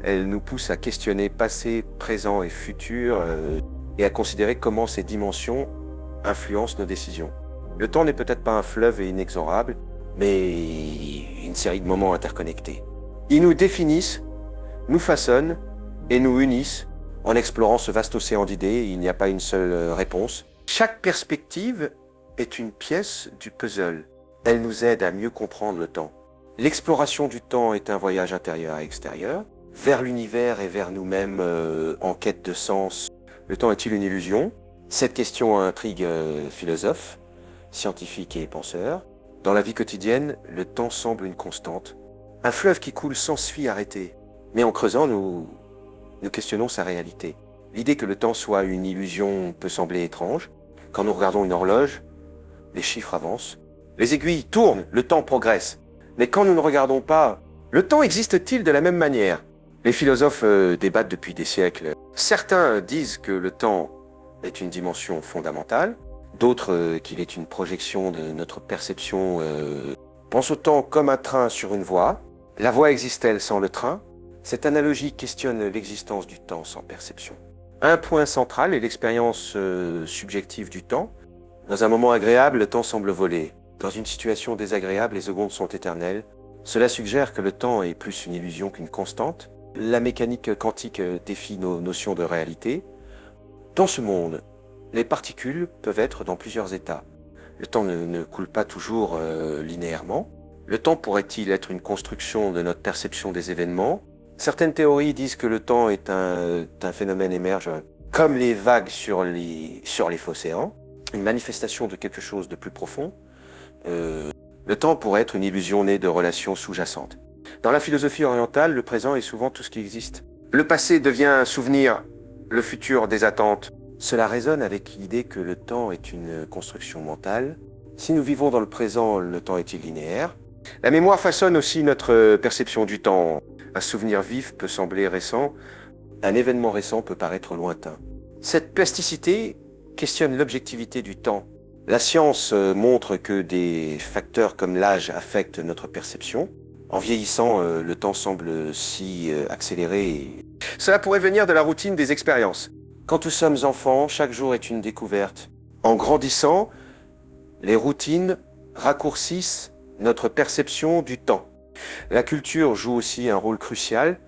Elle nous pousse à questionner passé, présent et futur et à considérer comment ces dimensions influencent nos décisions. Le temps n'est peut-être pas un fleuve et inexorable, mais une série de moments interconnectés. Ils nous définissent, nous façonnent et nous unissent. En explorant ce vaste océan d'idées, il n'y a pas une seule réponse. Chaque perspective est une pièce du puzzle. Elle nous aide à mieux comprendre le temps. L'exploration du temps est un voyage intérieur et extérieur, vers l'univers et vers nous-mêmes en quête de sens. Le temps est-il une illusion? Cette question intrigue philosophes, scientifiques et penseurs. Dans la vie quotidienne, le temps semble une constante. Un fleuve qui coule sans se fier arrêter. Mais en creusant, nous questionnons sa réalité. L'idée que le temps soit une illusion peut sembler étrange. Quand nous regardons une horloge, les chiffres avancent. Les aiguilles tournent, le temps progresse. Mais quand nous ne regardons pas, le temps existe-t-il de la même manière? Les philosophes débattent depuis des siècles. Certains disent que le temps est une dimension fondamentale, d'autres qu'il est une projection de notre perception. Pensent au temps comme un train sur une voie. La voie existe-t-elle sans le train? Cette analogie questionne l'existence du temps sans perception. Un point central est l'expérience subjective du temps. Dans un moment agréable, le temps semble voler. Dans une situation désagréable, les secondes sont éternelles. Cela suggère que le temps est plus une illusion qu'une constante. La mécanique quantique défie nos notions de réalité. Dans ce monde, les particules peuvent être dans plusieurs états. Le temps ne coule pas toujours linéairement. Le temps pourrait-il être une construction de notre perception des événements? Certaines théories disent que le temps est un phénomène émerge comme les vagues sur les océans, une manifestation de quelque chose de plus profond. Le temps pourrait être une illusion née de relations sous-jacentes. Dans la philosophie orientale, le présent est souvent tout ce qui existe. Le passé devient un souvenir, le futur des attentes. Cela résonne avec l'idée que le temps est une construction mentale. Si nous vivons dans le présent, le temps est linéaire. La mémoire façonne aussi notre perception du temps. Un souvenir vif peut sembler récent, un événement récent peut paraître lointain. Cette plasticité questionne l'objectivité du temps. La science montre que des facteurs comme l'âge affectent notre perception. En vieillissant, le temps semble si accéléré. Cela pourrait venir de la routine des expériences. Quand nous sommes enfants, chaque jour est une découverte. En grandissant, les routines raccourcissent notre perception du temps. La culture joue aussi un rôle crucial.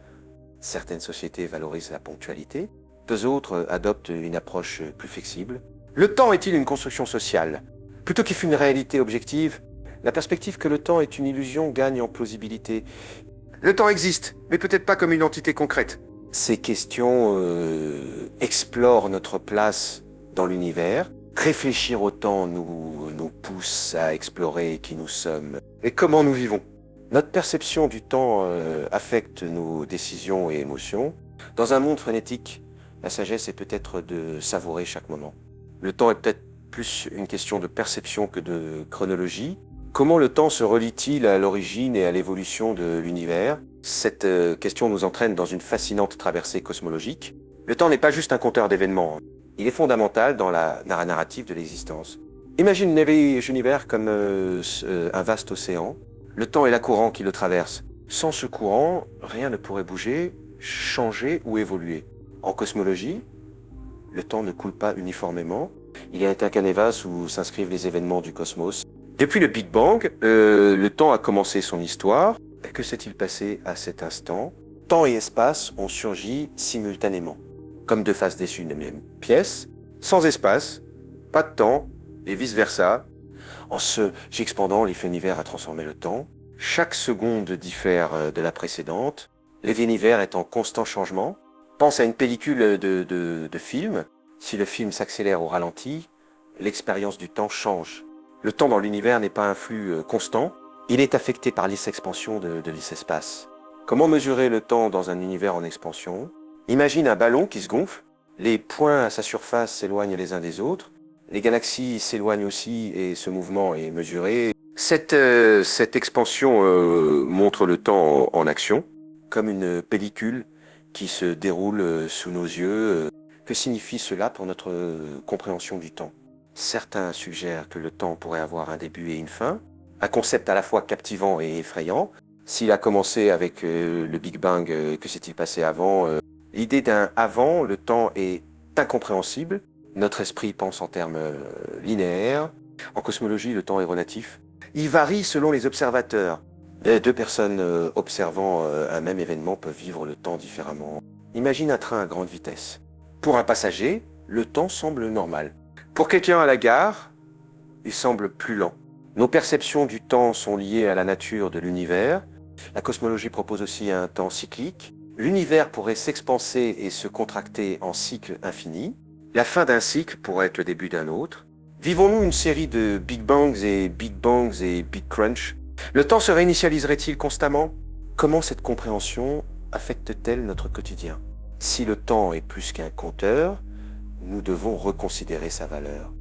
Certaines sociétés valorisent la ponctualité, d'autres adoptent une approche plus flexible. Le temps est-il une construction sociale? Plutôt qu'une réalité objective, la perspective que le temps est une illusion gagne en plausibilité. Le temps existe, mais peut-être pas comme une entité concrète. Ces questions explorent notre place dans l'univers. Réfléchir au temps nous pousse à explorer qui nous sommes et comment nous vivons. Notre perception du temps affecte nos décisions et émotions. Dans un monde frénétique, la sagesse est peut-être de savourer chaque moment. Le temps est peut-être plus une question de perception que de chronologie. Comment le temps se relie-t-il à l'origine et à l'évolution de l'univers? Cette question nous entraîne dans une fascinante traversée cosmologique. Le temps n'est pas juste un compteur d'événements. Il est fondamental dans la narrative de l'existence. Imagine l'univers comme un vaste océan. Le temps est la courant qui le traverse. Sans ce courant, rien ne pourrait bouger, changer ou évoluer. En cosmologie, le temps ne coule pas uniformément. Il y a un canevas où s'inscrivent les événements du cosmos. Depuis le Big Bang, le temps a commencé son histoire. Que s'est-il passé à cet instant? Temps et espace ont surgi simultanément, comme deux faces déçues d'une même pièce, sans espace, pas de temps et vice-versa. En se j'expandant, l'effet univers a transformé le temps. Chaque seconde diffère de la précédente. L'effet univers est en constant changement. Pense à une pellicule de film. Si le film s'accélère au ralenti, l'expérience du temps change. Le temps dans l'univers n'est pas un flux constant. Il est affecté par l'expansion de l'espace. Comment mesurer le temps dans un univers en expansion? Imagine un ballon qui se gonfle. Les points à sa surface s'éloignent les uns des autres. Les galaxies s'éloignent aussi et ce mouvement est mesuré. Cette expansion montre le temps en action, comme une pellicule qui se déroule sous nos yeux. Que signifie cela pour notre compréhension du temps? Certains suggèrent que le temps pourrait avoir un début et une fin, un concept à la fois captivant et effrayant. S'il a commencé avec le Big Bang, que s'est-il passé avant? L'idée d'un avant, le temps est incompréhensible. Notre esprit pense en termes linéaires. En cosmologie, le temps est relatif. Il varie selon les observateurs. Deux personnes observant un même événement peuvent vivre le temps différemment. Imagine un train à grande vitesse. Pour un passager, le temps semble normal. Pour quelqu'un à la gare, il semble plus lent. Nos perceptions du temps sont liées à la nature de l'univers. La cosmologie propose aussi un temps cyclique. L'univers pourrait s'expanser et se contracter en cycle infini. La fin d'un cycle pourrait être le début d'un autre. Vivons-nous une série de Big Bangs et Big Crunch? Le temps se réinitialiserait-il constamment? Comment cette compréhension affecte-t-elle notre quotidien? Si le temps est plus qu'un compteur, nous devons reconsidérer sa valeur.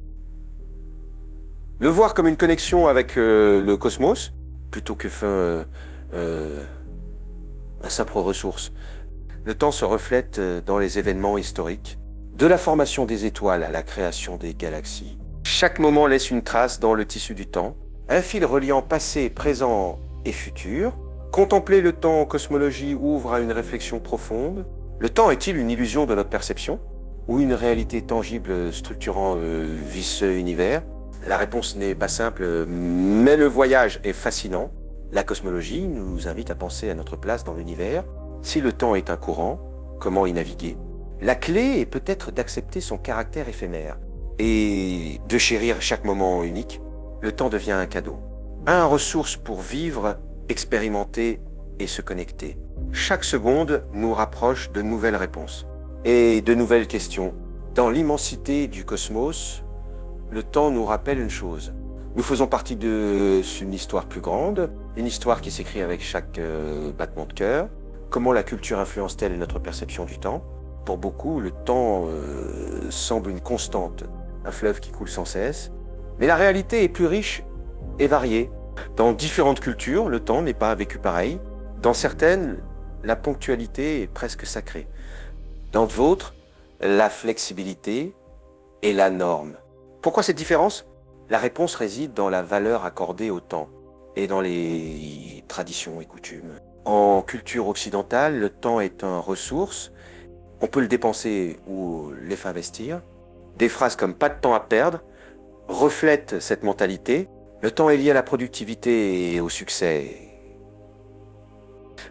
Le voir comme une connexion avec le cosmos, plutôt que un simple ressource. Le temps se reflète dans les événements historiques, de la formation des étoiles à la création des galaxies. Chaque moment laisse une trace dans le tissu du temps, un fil reliant passé, présent et futur. Contempler le temps en cosmologie ouvre à une réflexion profonde. Le temps est-il une illusion de notre perception ou une réalité tangible structurant vicieux univers? La réponse n'est pas simple, mais le voyage est fascinant. La cosmologie nous invite à penser à notre place dans l'univers. Si le temps est un courant, comment y naviguer? La clé est peut-être d'accepter son caractère éphémère et de chérir chaque moment unique. Le temps devient un cadeau, une ressource pour vivre, expérimenter et se connecter. Chaque seconde nous rapproche de nouvelles réponses et de nouvelles questions. Dans l'immensité du cosmos, le temps nous rappelle une chose. Nous faisons partie d'une histoire plus grande, une histoire qui s'écrit avec chaque battement de cœur. Comment la culture influence-t-elle notre perception du temps? Pour beaucoup, le temps semble une constante, un fleuve qui coule sans cesse. Mais la réalité est plus riche et variée. Dans différentes cultures, le temps n'est pas vécu pareil. Dans certaines, la ponctualité est presque sacrée. Dans d'autres, la flexibilité est la norme. Pourquoi cette différence? La réponse réside dans la valeur accordée au temps et dans les traditions et coutumes. En culture occidentale, le temps est une ressource. On peut le dépenser ou l'investir. Des phrases comme « pas de temps à perdre » reflètent cette mentalité. Le temps est lié à la productivité et au succès.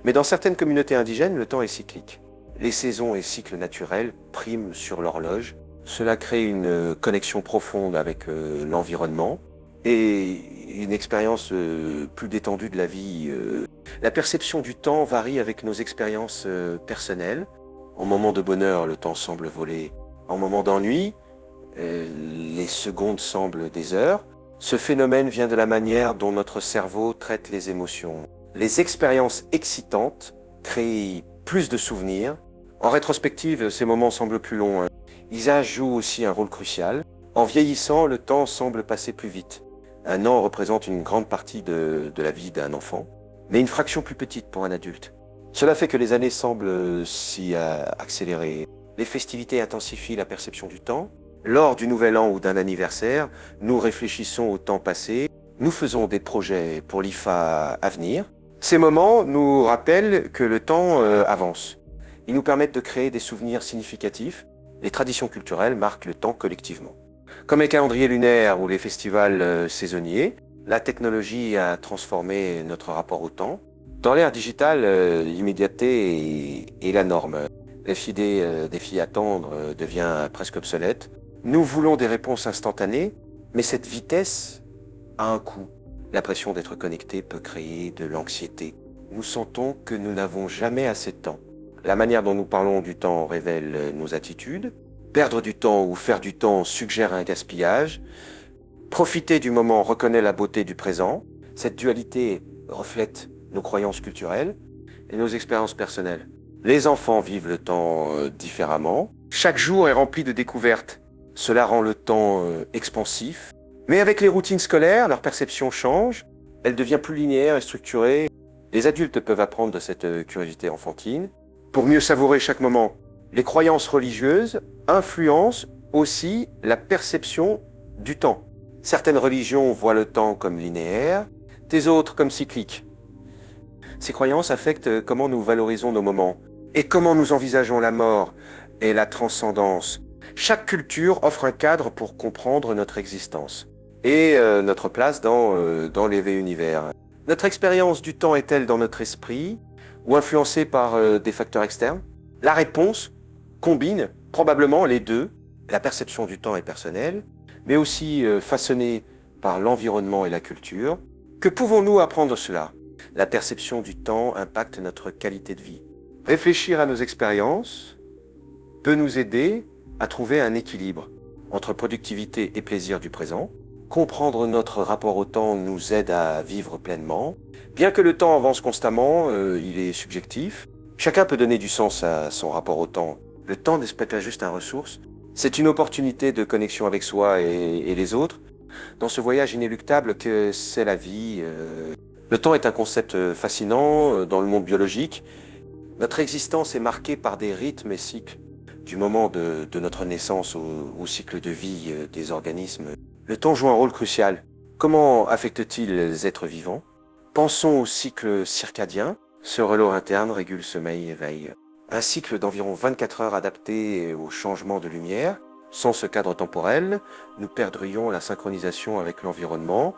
Mais dans certaines communautés indigènes, le temps est cyclique. Les saisons et cycles naturels priment sur l'horloge. Cela crée une connexion profonde avec l'environnement et une expérience plus détendue de la vie. La perception du temps varie avec nos expériences personnelles. En moment de bonheur, le temps semble voler. En moment d'ennui, les secondes semblent des heures. Ce phénomène vient de la manière dont notre cerveau traite les émotions. Les expériences excitantes créent plus de souvenirs. En rétrospective, ces moments semblent plus longs. L'usage joue aussi un rôle crucial. En vieillissant, le temps semble passer plus vite. Un an représente une grande partie de la vie d'un enfant, mais une fraction plus petite pour un adulte. Cela fait que les années semblent s'y accélérer. Les festivités intensifient la perception du temps. Lors du Nouvel An ou d'un anniversaire, nous réfléchissons au temps passé. Nous faisons des projets pour l'IFA à venir. Ces moments nous rappellent que le temps avance. Ils nous permettent de créer des souvenirs significatifs. Les traditions culturelles marquent le temps collectivement. Comme les calendriers lunaires ou les festivals saisonniers, la technologie a transformé notre rapport au temps. Dans l'ère digitale, l'immédiateté est la norme. Les filles attendre devient presque obsolète. Nous voulons des réponses instantanées, Mais cette vitesse a un coût. La pression d'être connecté peut créer de l'anxiété. Nous sentons que nous n'avons jamais assez de temps. La manière dont nous parlons du temps révèle nos attitudes. Perdre du temps ou faire du temps suggère un gaspillage. Profiter du moment reconnaît la beauté du présent. Cette dualité reflète nos croyances culturelles et nos expériences personnelles. Les enfants vivent le temps différemment. Chaque jour est rempli de découvertes. Cela rend le temps expansif. Mais avec les routines scolaires, leur perception change. Elle devient plus linéaire et structurée. Les adultes peuvent apprendre de cette curiosité enfantine. Pour mieux savourer chaque moment, les croyances religieuses influencent aussi la perception du temps. Certaines religions voient le temps comme linéaire, des autres comme cyclique. Ces croyances affectent comment nous valorisons nos moments et comment nous envisageons la mort et la transcendance. Chaque culture offre un cadre pour comprendre notre existence et notre place dans l'éveil univers. Notre expérience du temps est-elle dans notre esprit ou influencée par des facteurs externes? La réponse combine probablement les deux. La perception du temps est personnelle, mais aussi façonnée par l'environnement et la culture. Que pouvons-nous apprendre de cela? La perception du temps impacte notre qualité de vie. Réfléchir à nos expériences peut nous aider à trouver un équilibre entre productivité et plaisir du présent. Comprendre notre rapport au temps nous aide à vivre pleinement. Bien que le temps avance constamment, il est subjectif. Chacun peut donner du sens à son rapport au temps. Le temps n'est pas juste une ressource, c'est une opportunité de connexion avec soi et les autres. Dans ce voyage inéluctable que c'est la vie, le temps est un concept fascinant dans le monde biologique. Notre existence est marquée par des rythmes et cycles. Du moment de notre naissance au cycle de vie des organismes, le temps joue un rôle crucial. Comment affecte-t-il les êtres vivants? Pensons au cycle circadien. Ce relais interne régule sommeil et veille. Un cycle d'environ 24 heures adapté au changement de lumière. Sans ce cadre temporel, nous perdrions la synchronisation avec l'environnement.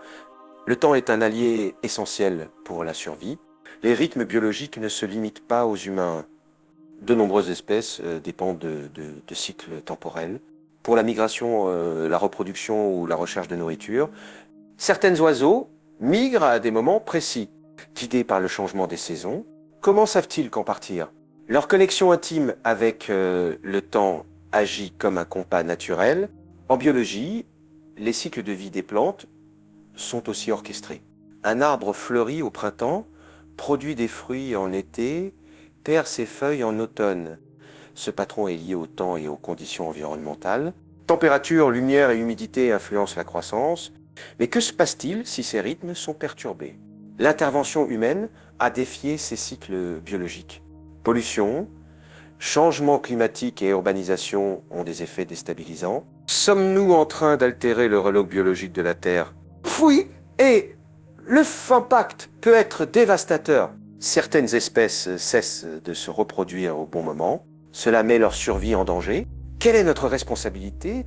Le temps est un allié essentiel pour la survie. Les rythmes biologiques ne se limitent pas aux humains. De nombreuses espèces dépendent de cycles temporels. Pour la migration, la reproduction ou la recherche de nourriture, certains oiseaux migrent à des moments précis. Guidés par le changement des saisons, comment savent-ils quand partir? Leur connexion intime avec le temps agit comme un compas naturel. En biologie, les cycles de vie des plantes sont aussi orchestrés. Un arbre fleurit au printemps, produit des fruits en été, perd ses feuilles en automne. Ce patron est lié au temps et aux conditions environnementales. Température, lumière et humidité influencent la croissance. Mais que se passe-t-il si ces rythmes sont perturbés? L'intervention humaine a défié ces cycles biologiques. Pollution, changement climatique et urbanisation ont des effets déstabilisants. Sommes-nous en train d'altérer le relais biologique de la Terre? Oui, et l'impact peut être dévastateur. Certaines espèces cessent de se reproduire au bon moment. Cela met leur survie en danger. Quelle est notre responsabilité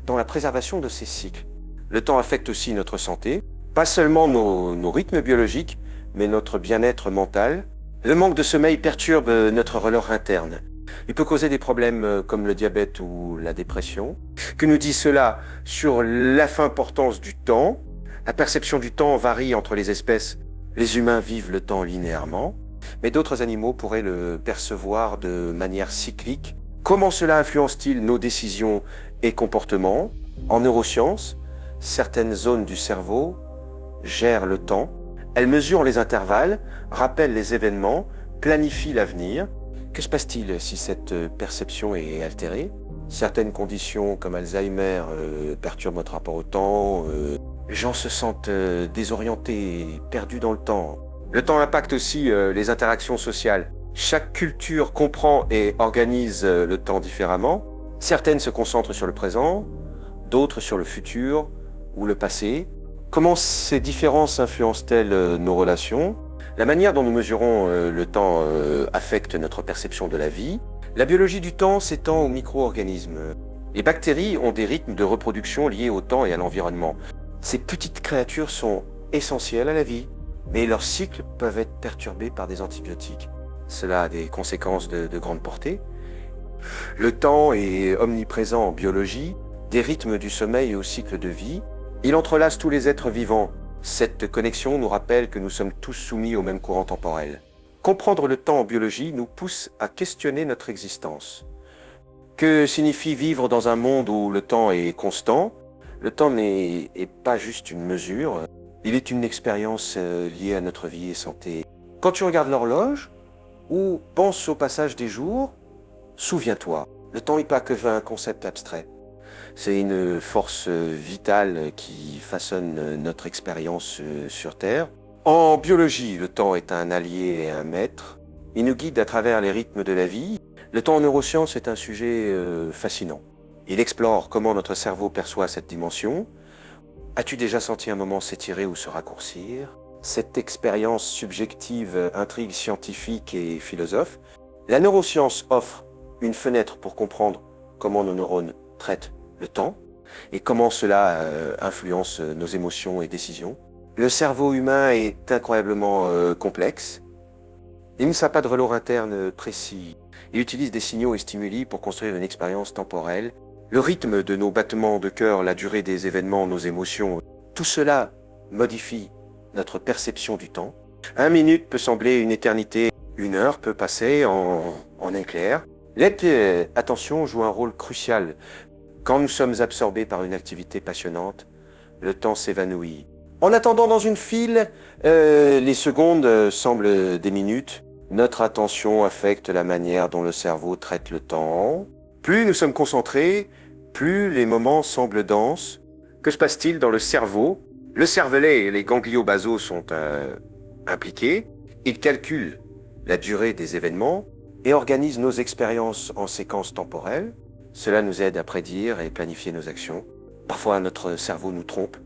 dans la préservation de ces cycles? Le temps affecte aussi notre santé, pas seulement nos rythmes biologiques, mais notre bien-être mental. Le manque de sommeil perturbe notre relais interne. Il peut causer des problèmes comme le diabète ou la dépression. Que nous dit cela sur l'importance du temps? La perception du temps varie entre les espèces. Les humains vivent le temps linéairement, mais d'autres animaux pourraient le percevoir de manière cyclique. Comment cela influence-t-il nos décisions et comportements? En neurosciences, certaines zones du cerveau gèrent le temps. Elles mesurent les intervalles, rappellent les événements, planifient l'avenir. Que se passe-t-il si cette perception est altérée? Certaines conditions comme Alzheimer perturbent notre rapport au temps. Les gens se sentent désorientés, perdus dans le temps. Le temps impacte aussi les interactions sociales. Chaque culture comprend et organise le temps différemment. Certaines se concentrent sur le présent, d'autres sur le futur ou le passé. Comment ces différences influencent-elles nos relations? La manière dont nous mesurons le temps affecte notre perception de la vie. La biologie du temps s'étend aux micro-organismes. Les bactéries ont des rythmes de reproduction liés au temps et à l'environnement. Ces petites créatures sont essentielles à la vie, mais leurs cycles peuvent être perturbés par des antibiotiques. Cela a des conséquences de grande portée. Le temps est omniprésent en biologie, des rythmes du sommeil au cycle de vie. Il entrelace tous les êtres vivants. Cette connexion nous rappelle que nous sommes tous soumis au même courant temporel. Comprendre le temps en biologie nous pousse à questionner notre existence. Que signifie vivre dans un monde où le temps est constant? Le temps n'est pas juste une mesure, il est une expérience liée à notre vie et santé. Quand tu regardes l'horloge ou penses au passage des jours, souviens-toi, le temps n'est pas que un concept abstrait. C'est une force vitale qui façonne notre expérience sur Terre. En biologie, le temps est un allié et un maître. Il nous guide à travers les rythmes de la vie. Le temps en neurosciences est un sujet fascinant. Il explore comment notre cerveau perçoit cette dimension. As-tu déjà senti un moment s'étirer ou se raccourcir? Cette expérience subjective intrigue scientifiques et philosophes. La neuroscience offre une fenêtre pour comprendre comment nos neurones traitent le temps et comment cela influence nos émotions et décisions. Le cerveau humain est incroyablement complexe. Il n'a pas de velours interne précis. Il utilise des signaux et stimuli pour construire une expérience temporelle. Le rythme de nos battements de cœur, la durée des événements, nos émotions, tout cela modifie notre perception du temps. 1 minute peut sembler une éternité, 1 heure peut passer en un clair. L'attention joue un rôle crucial. Quand nous sommes absorbés par une activité passionnante, le temps s'évanouit. En attendant dans une file, les secondes semblent des minutes. Notre attention affecte la manière dont le cerveau traite le temps. Plus nous sommes concentrés, plus les moments semblent denses. Que se passe-t-il dans le cerveau? Le cervelet et les ganglions basaux sont impliqués. Ils calculent la durée des événements et organisent nos expériences en séquences temporelles. Cela nous aide à prédire et planifier nos actions. Parfois, notre cerveau nous trompe.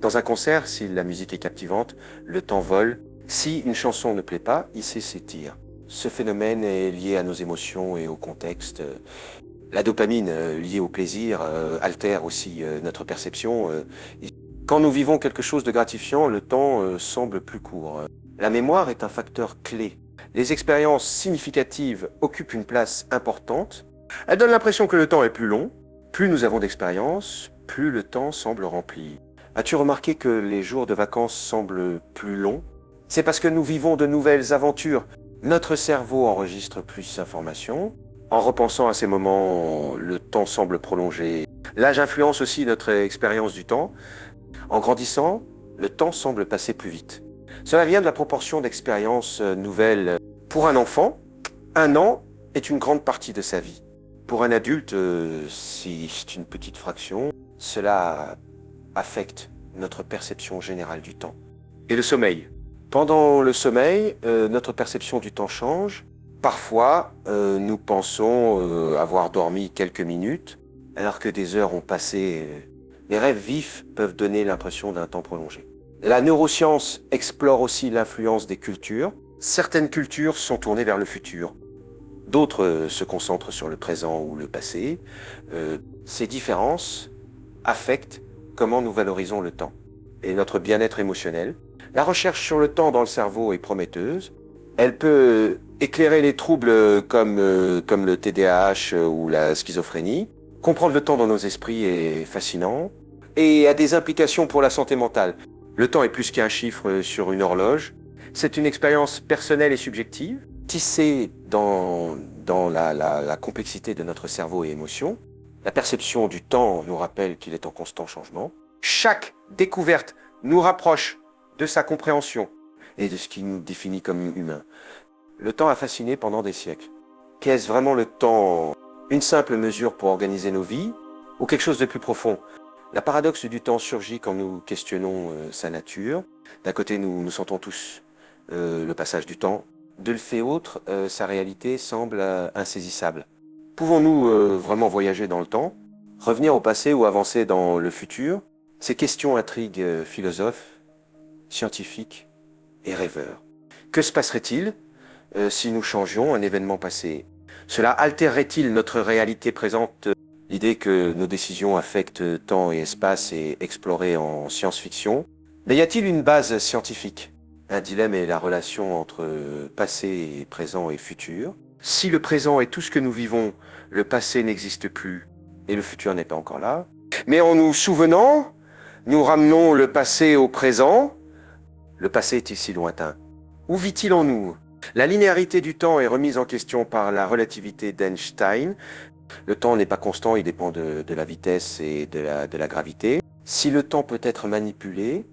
Dans un concert, si la musique est captivante, le temps vole. Si une chanson ne plaît pas, il s'étire. Ce phénomène est lié à nos émotions et au contexte. La dopamine liée au plaisir altère aussi notre perception. Quand nous vivons quelque chose de gratifiant, le temps semble plus court. La mémoire est un facteur clé. Les expériences significatives occupent une place importante. Elles donnent l'impression que le temps est plus long. Plus nous avons d'expérience, plus le temps semble rempli. As-tu remarqué que les jours de vacances semblent plus longs? C'est parce que nous vivons de nouvelles aventures. Notre cerveau enregistre plus d'informations. En repensant à ces moments, le temps semble prolongé. L'âge influence aussi notre expérience du temps. En grandissant, le temps semble passer plus vite. Cela vient de la proportion d'expériences nouvelles. Pour un enfant, 1 an est une grande partie de sa vie. Pour un adulte, c'est une petite fraction. Cela affecte notre perception générale du temps. Et le sommeil. Pendant le sommeil, notre perception du temps change. Parfois, nous pensons avoir dormi quelques minutes, alors que des heures ont passé. Les rêves vifs peuvent donner l'impression d'un temps prolongé. La neuroscience explore aussi l'influence des cultures. Certaines cultures sont tournées vers le futur. D'autres se concentrent sur le présent ou le passé. Ces différences affectent comment nous valorisons le temps et notre bien-être émotionnel. La recherche sur le temps dans le cerveau est prometteuse. Elle peut éclairer les troubles comme le TDAH ou la schizophrénie. Comprendre le temps dans nos esprits est fascinant et a des implications pour la santé mentale. Le temps est plus qu'un chiffre sur une horloge. C'est une expérience personnelle et subjective, tissée dans la complexité de notre cerveau et émotions. La perception du temps nous rappelle qu'il est en constant changement. Chaque découverte nous rapproche de sa compréhension et de ce qui nous définit comme humains. Le temps a fasciné pendant des siècles. Qu'est-ce vraiment le temps? Une simple mesure pour organiser nos vies ou quelque chose de plus profond? La paradoxe du temps surgit quand nous questionnons sa nature. D'un côté, nous sentons tous le passage du temps. De le fait autre, sa réalité semble insaisissable. Pouvons-nous vraiment voyager dans le temps, revenir au passé ou avancer dans le futur? Ces questions intriguent philosophes, scientifiques et rêveurs. Que se passerait-il si nous changions un événement passé? Cela altérerait-il notre réalité présente? L'idée que nos décisions affectent temps et espace est explorée en science-fiction. Mais y a-t-il une base scientifique? Un dilemme est la relation entre passé, présent et futur. Si le présent est tout ce que nous vivons, le passé n'existe plus et le futur n'est pas encore là. Mais en nous souvenant, Nous ramenons le passé au présent. Le passé est-il si lointain? Où vit-il en nous? La linéarité du temps est remise en question par la relativité d'Einstein. Le temps n'est pas constant, il dépend de la vitesse et de la gravité. Si le temps peut être manipulé,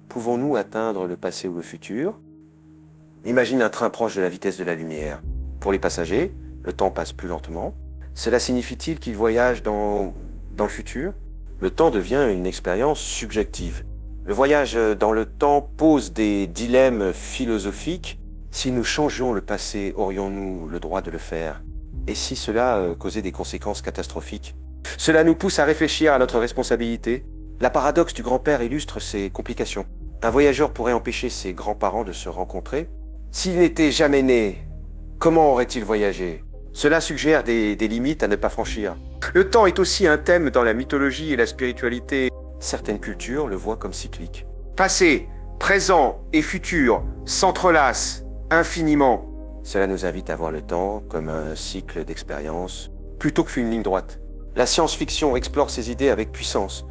pouvons-nous atteindre le passé ou le futur? Imagine un train proche de la vitesse de la lumière. Pour les passagers, le temps passe plus lentement. Cela signifie-t-il qu'ils voyagent dans le futur? Le temps devient une expérience subjective. Le voyage dans le temps pose des dilemmes philosophiques. Si nous changions le passé, aurions-nous le droit de le faire? Et si cela causait des conséquences catastrophiques? Cela nous pousse à réfléchir à notre responsabilité. La paradoxe du grand-père illustre ces complications. Un voyageur pourrait empêcher ses grands-parents de se rencontrer. S'il n'était jamais né, comment aurait-il voyagé? Cela suggère des limites à ne pas franchir. Le temps est aussi un thème dans la mythologie et la spiritualité. Certaines cultures le voient comme cyclique. Passé, présent et futur s'entrelacent infiniment. Cela nous invite à voir le temps comme un cycle d'expérience plutôt qu'une ligne droite. La science-fiction explore ces idées avec puissance.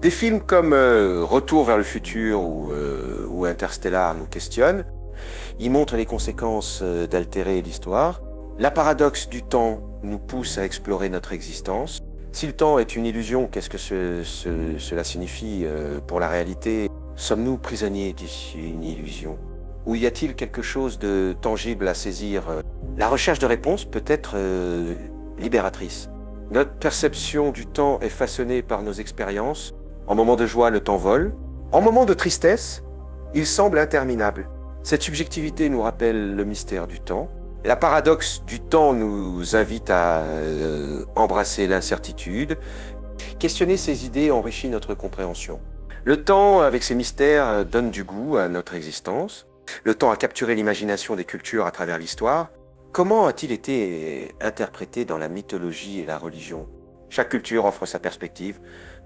Des films comme Retour vers le futur ou Interstellar nous questionnent. Ils montrent les conséquences d'altérer l'histoire. La paradoxe du temps nous pousse à explorer notre existence. Si le temps est une illusion, qu'est-ce que cela signifie pour la réalité? Sommes-nous prisonniers d'une illusion? Ou y a-t-il quelque chose de tangible à saisir? La recherche de réponses peut être libératrice. Notre perception du temps est façonnée par nos expériences. En moment de joie, le temps vole. En moment de tristesse, il semble interminable. Cette subjectivité nous rappelle le mystère du temps. La paradoxe du temps nous invite à embrasser l'incertitude. Questionner ces idées enrichit notre compréhension. Le temps, avec ses mystères, donne du goût à notre existence. Le temps a capturé l'imagination des cultures à travers l'histoire. Comment a-t-il été interprété dans la mythologie et la religion? Chaque culture offre sa perspective,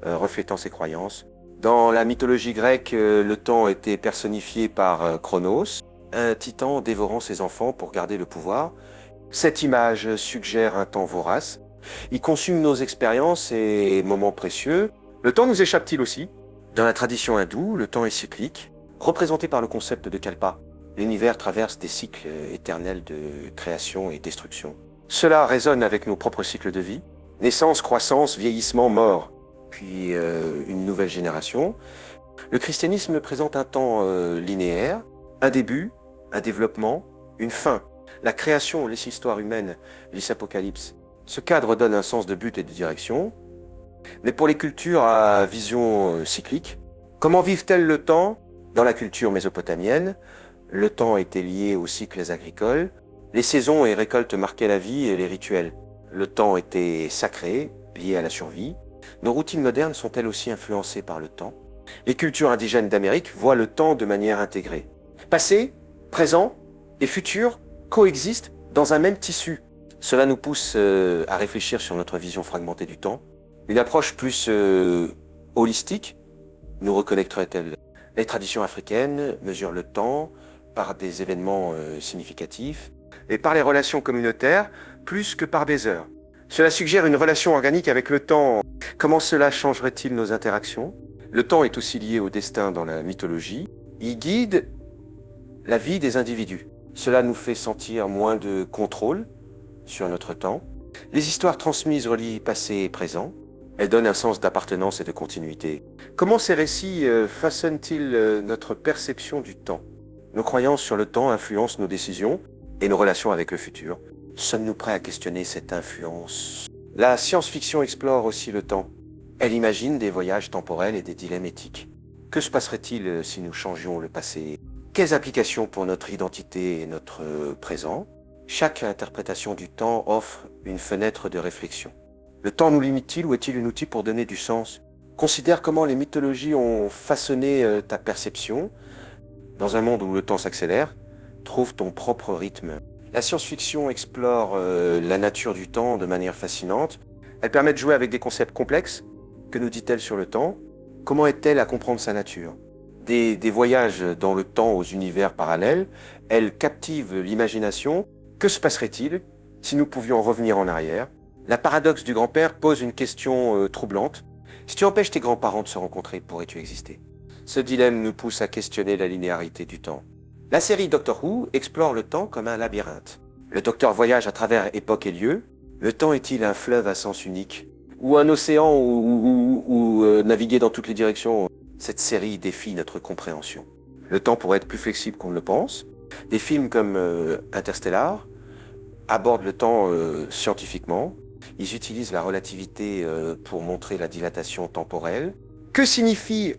reflétant ses croyances. Dans la mythologie grecque, le temps était personnifié par Chronos, un titan dévorant ses enfants pour garder le pouvoir. Cette image suggère un temps vorace. Il consume nos expériences et moments précieux. Le temps nous échappe-t-il aussi? Dans la tradition hindoue, le temps est cyclique, représenté par le concept de kalpa. L'univers traverse des cycles éternels de création et destruction. Cela résonne avec nos propres cycles de vie. Naissance, croissance, vieillissement, mort, puis une nouvelle génération. Le christianisme présente un temps linéaire, un début, un développement, une fin. La création laisse l'histoire humaine, l'Apocalypse. Ce cadre donne un sens de but et de direction. Mais pour les cultures à vision cyclique, comment vivent-elles le temps? Dans la culture mésopotamienne, le temps était lié aux cycles agricoles. Les saisons et récoltes marquaient la vie et les rituels. Le temps était sacré, lié à la survie. Nos routines modernes sont-elles aussi influencées par le temps? Les cultures indigènes d'Amérique voient le temps de manière intégrée. Passé, présent et futur coexistent dans un même tissu. Cela nous pousse à réfléchir sur notre vision fragmentée du temps. Une approche plus holistique nous reconnecterait-elle? Les traditions africaines mesurent le temps par des événements significatifs et par les relations communautaires plus que par des heures. Cela suggère une relation organique avec le temps. Comment cela changerait-il nos interactions? Le temps est aussi lié au destin dans la mythologie. Il guide la vie des individus. Cela nous fait sentir moins de contrôle sur notre temps. Les histoires transmises relient passé et présent. Elles donnent un sens d'appartenance et de continuité. Comment ces récits façonnent-ils notre perception du temps? Nos croyances sur le temps influencent nos décisions et nos relations avec le futur. Sommes-nous prêts à questionner cette influence? La science-fiction explore aussi le temps. Elle imagine des voyages temporels et des dilemmes éthiques. Que se passerait-il si nous changions le passé? Quelles applications pour notre identité et notre présent? Chaque interprétation du temps offre une fenêtre de réflexion. Le temps nous limite-t-il ou est-il un outil pour donner du sens? Considère comment les mythologies ont façonné ta perception. Dans un monde où le temps s'accélère, trouve ton propre rythme. La science-fiction explore la nature du temps de manière fascinante. Elle permet de jouer avec des concepts complexes. Que nous dit-elle sur le temps? Comment est-elle à comprendre sa nature? Des voyages dans le temps aux univers parallèles, elle captive l'imagination. Que se passerait-il si nous pouvions revenir en arrière? La paradoxe du grand-père pose une question troublante. Si tu empêches tes grands-parents de se rencontrer, pourrais-tu exister? Ce dilemme nous pousse à questionner la linéarité du temps. La série Doctor Who explore le temps comme un labyrinthe. Le docteur voyage à travers époques et lieux. Le temps est-il un fleuve à sens unique? Ou un océan où naviguer dans toutes les directions? Cette série défie notre compréhension. Le temps pourrait être plus flexible qu'on ne le pense. Des films comme Interstellar abordent le temps scientifiquement. Ils utilisent la relativité pour montrer la dilatation temporelle. Que signifie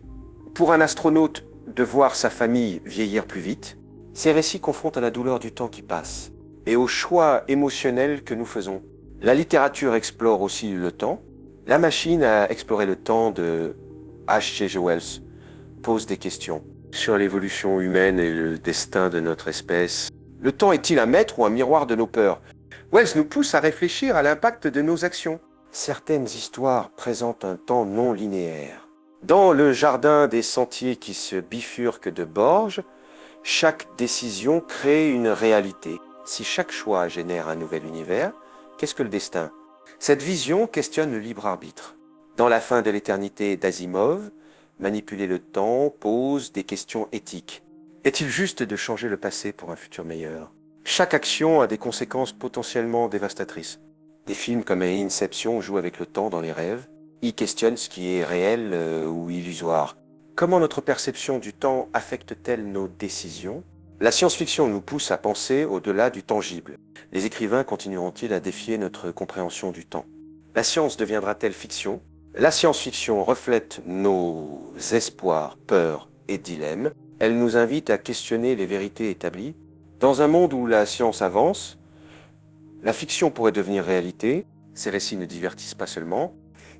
pour un astronaute de voir sa famille vieillir plus vite? Ces récits confrontent à la douleur du temps qui passe et aux choix émotionnels que nous faisons. La littérature explore aussi le temps. La machine à explorer le temps de H.G. Wells pose des questions sur l'évolution humaine et le destin de notre espèce. Le temps est-il un maître ou un miroir de nos peurs? Wells nous pousse à réfléchir à l'impact de nos actions. Certaines histoires présentent un temps non linéaire. Dans le jardin des sentiers qui se bifurquent de Borges, chaque décision crée une réalité. Si chaque choix génère un nouvel univers, qu'est-ce que le destin? Cette vision questionne le libre arbitre. Dans La fin de l'éternité d'Asimov, manipuler le temps pose des questions éthiques. Est-il juste de changer le passé pour un futur meilleur? Chaque action a des conséquences potentiellement dévastatrices. Des films comme Inception jouent avec le temps dans les rêves. Ils questionnent ce qui est réel ou illusoire. Comment notre perception du temps affecte-t-elle nos décisions? La science-fiction nous pousse à penser au-delà du tangible. Les écrivains continueront-ils à défier notre compréhension du temps? La science deviendra-t-elle fiction? La science-fiction reflète nos espoirs, peurs et dilemmes. Elle nous invite à questionner les vérités établies. Dans un monde où la science avance, la fiction pourrait devenir réalité. Ces récits ne divertissent pas seulement.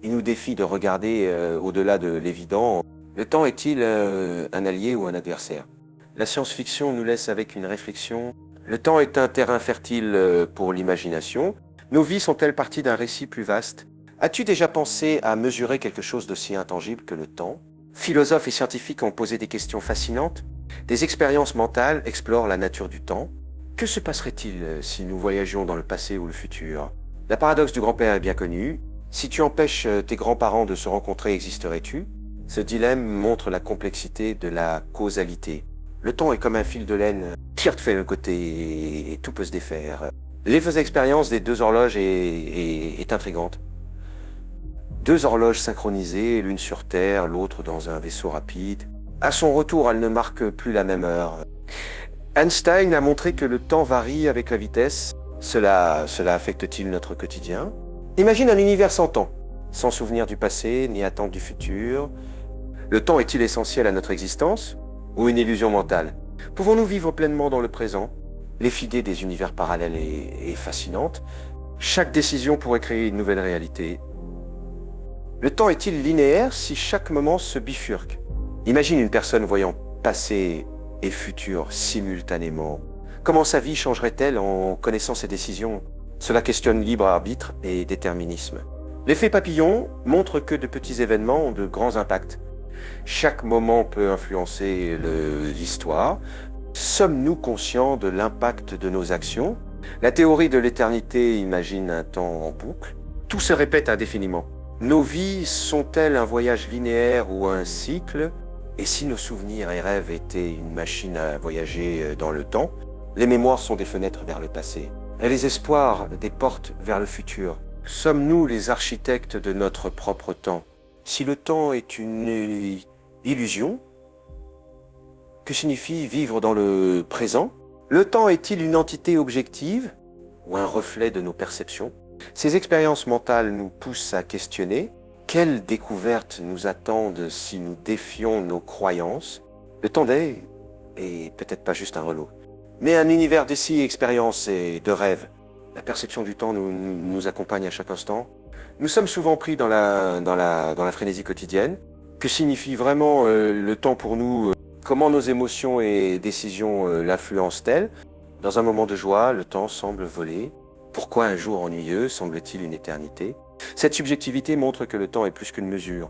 Ils nous défient de regarder au-delà de l'évident. Le temps est-il un allié ou un adversaire? La science-fiction nous laisse avec une réflexion. Le temps est un terrain fertile pour l'imagination. Nos vies sont-elles partie d'un récit plus vaste? As-tu déjà pensé à mesurer quelque chose d'aussi intangible que le temps? Philosophes et scientifiques ont posé des questions fascinantes. Des expériences mentales explorent la nature du temps. Que se passerait-il si nous voyagions dans le passé ou le futur? La paradoxe du grand-père est bien connue. Si tu empêches tes grands-parents de se rencontrer, existerais-tu? Ce dilemme montre la complexité de la causalité. Le temps est comme un fil de laine. Tire de fait le côté et tout peut se défaire. L'effet expérience des deux horloges est intrigante. Deux horloges synchronisées, l'une sur Terre, l'autre dans un vaisseau rapide. À son retour, elles ne marquent plus la même heure. Einstein a montré que le temps varie avec la vitesse. Cela affecte-t-il notre quotidien? Imagine un univers sans temps, sans souvenir du passé ni attente du futur. Le temps est-il essentiel à notre existence ou une illusion mentale? Pouvons-nous vivre pleinement dans le présent? L'effidé des univers parallèles est fascinante. Chaque décision pourrait créer une nouvelle réalité. Le temps est-il linéaire si chaque moment se bifurque? Imagine une personne voyant passé et futur simultanément. Comment sa vie changerait-elle en connaissant ses décisions? Cela questionne libre arbitre et déterminisme. L'effet papillon montre que de petits événements ont de grands impacts. Chaque moment peut influencer l'histoire. Sommes-nous conscients de l'impact de nos actions? La théorie de l'éternité imagine un temps en boucle. Tout se répète indéfiniment. Nos vies sont-elles un voyage linéaire ou un cycle? Et si nos souvenirs et rêves étaient une machine à voyager dans le temps? Les mémoires sont des fenêtres vers le passé. Et les espoirs des portes vers le futur. Sommes-nous les architectes de notre propre temps? Si le temps est une illusion, que signifie vivre dans le présent? Le temps est-il une entité objective ou un reflet de nos perceptions? Ces expériences mentales nous poussent à questionner. Quelles découvertes nous attendent si nous défions nos croyances? Le temps est peut-être pas juste un relot, mais un univers d'essais, expériences et de rêves. La perception du temps nous accompagne à chaque instant. Nous sommes souvent pris dans la frénésie quotidienne. Que signifie vraiment le temps pour nous? Comment nos émotions et décisions l'influencent-elles? Dans un moment de joie, le temps semble voler. Pourquoi un jour ennuyeux semble-t-il une éternité? Cette subjectivité montre que le temps est plus qu'une mesure.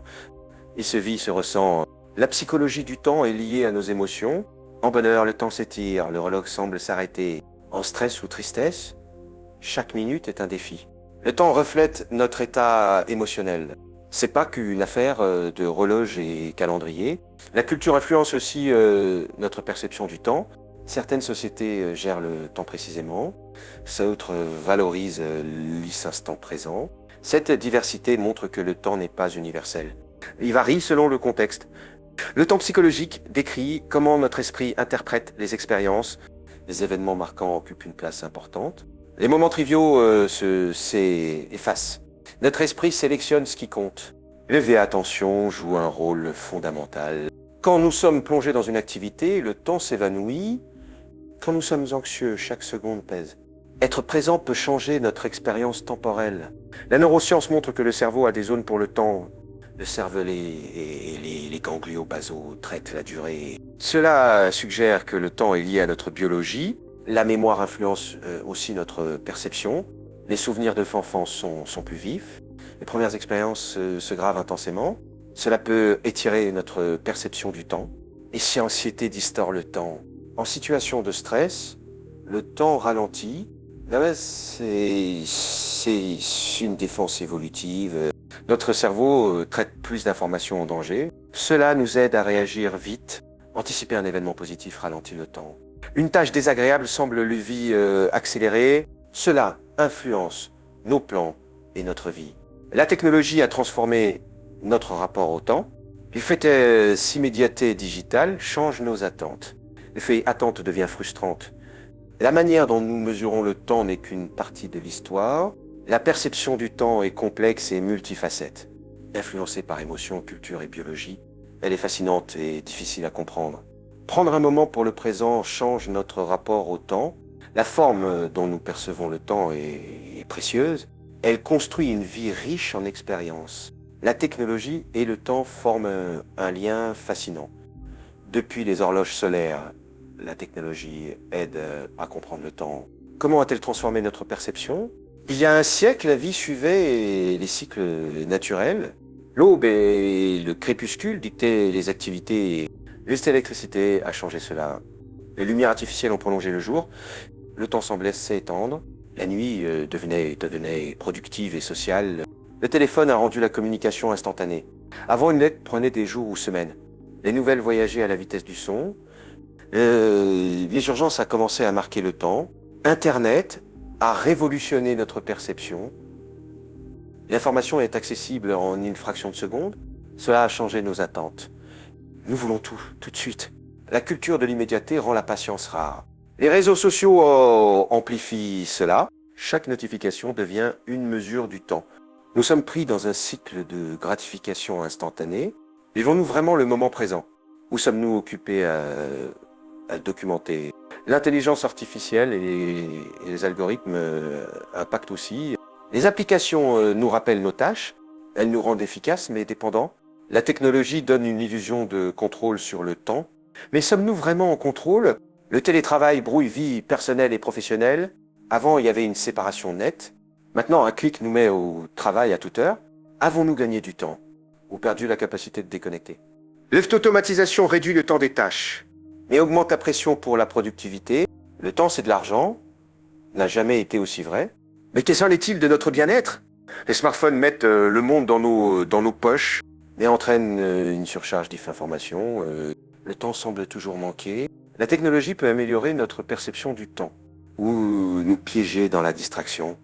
Il se vit, se ressent. La psychologie du temps est liée à nos émotions. En bonheur, le temps s'étire, l'horloge semble s'arrêter. En stress ou tristesse, chaque minute est un défi. Le temps reflète notre état émotionnel. C'est pas qu'une affaire de horloge et calendrier. La culture influence aussi notre perception du temps. Certaines sociétés gèrent le temps précisément, d'autres valorisent l'instant présent. Cette diversité montre que le temps n'est pas universel. Il varie selon le contexte. Le temps psychologique décrit comment notre esprit interprète les expériences. Les événements marquants occupent une place importante. Les moments triviaux s'effacent. Notre esprit sélectionne ce qui compte. L'éveil à attention joue un rôle fondamental. Quand nous sommes plongés dans une activité, le temps s'évanouit. Quand nous sommes anxieux, chaque seconde pèse. Être présent peut changer notre expérience temporelle. La neuroscience montre que le cerveau a des zones pour le temps. Le cervelet et les ganglions basaux traitent la durée. Cela suggère que le temps est lié à notre biologie. La mémoire influence aussi notre perception. Les souvenirs de l'enfance sont plus vifs. Les premières expériences se gravent intensément. Cela peut étirer notre perception du temps. Et si l'anxiété distord le temps, en situation de stress, le temps ralentit. C'est une défense évolutive. Notre cerveau traite plus d'informations en danger. Cela nous aide à réagir vite. Anticiper un événement positif ralentit le temps. Une tâche désagréable semble le vie accélérée. Cela influence nos plans et notre vie. La technologie a transformé notre rapport au temps. Le fait s'immédiater digital change nos attentes. L'effet attente devient frustrante. La manière dont nous mesurons le temps n'est qu'une partie de l'histoire. La perception du temps est complexe et multifacette. Influencée par émotions, culture et biologie, elle est fascinante et difficile à comprendre. Prendre un moment pour le présent change notre rapport au temps. La forme dont nous percevons le temps est précieuse. Elle construit une vie riche en expériences. La technologie et le temps forment un lien fascinant. Depuis les horloges solaires, la technologie aide à comprendre le temps. Comment a-t-elle transformé notre perception ? Il y a un siècle, la vie suivait les cycles naturels. L'aube et le crépuscule dictaient les activités. Juste l'électricité a changé cela. Les lumières artificielles ont prolongé le jour. Le temps semblait s'étendre. La nuit devenait productive et sociale. Le téléphone a rendu la communication instantanée. Avant, une lettre prenait des jours ou semaines. Les nouvelles voyageaient à la vitesse du son. Les urgences a commencé à marquer le temps. Internet a révolutionné notre perception. L'information est accessible en une fraction de seconde. Cela a changé nos attentes. Nous voulons tout de suite. La culture de l'immédiateté rend la patience rare. Les réseaux sociaux amplifient cela. Chaque notification devient une mesure du temps. Nous sommes pris dans un cycle de gratification instantanée. Vivons-nous vraiment le moment présent? Ou sommes-nous occupés à documenter? L'intelligence artificielle et les algorithmes impactent aussi. Les applications nous rappellent nos tâches. Elles nous rendent efficaces mais dépendants. La technologie donne une illusion de contrôle sur le temps. Mais sommes-nous vraiment en contrôle? Le télétravail brouille vie personnelle et professionnelle. Avant, il y avait une séparation nette. Maintenant, un clic nous met au travail à toute heure. Avons-nous gagné du temps ou perdu la capacité de déconnecter? L'automatisation réduit le temps des tâches, mais augmente la pression pour la productivité. Le temps, c'est de l'argent, n'a jamais été aussi vrai. Mais qu'en est-il de notre bien-être? Les smartphones mettent le monde dans nos poches, mais entraînent une surcharge d'informations. Le temps semble toujours manquer. La technologie peut améliorer notre perception du temps, ou nous piéger dans la distraction.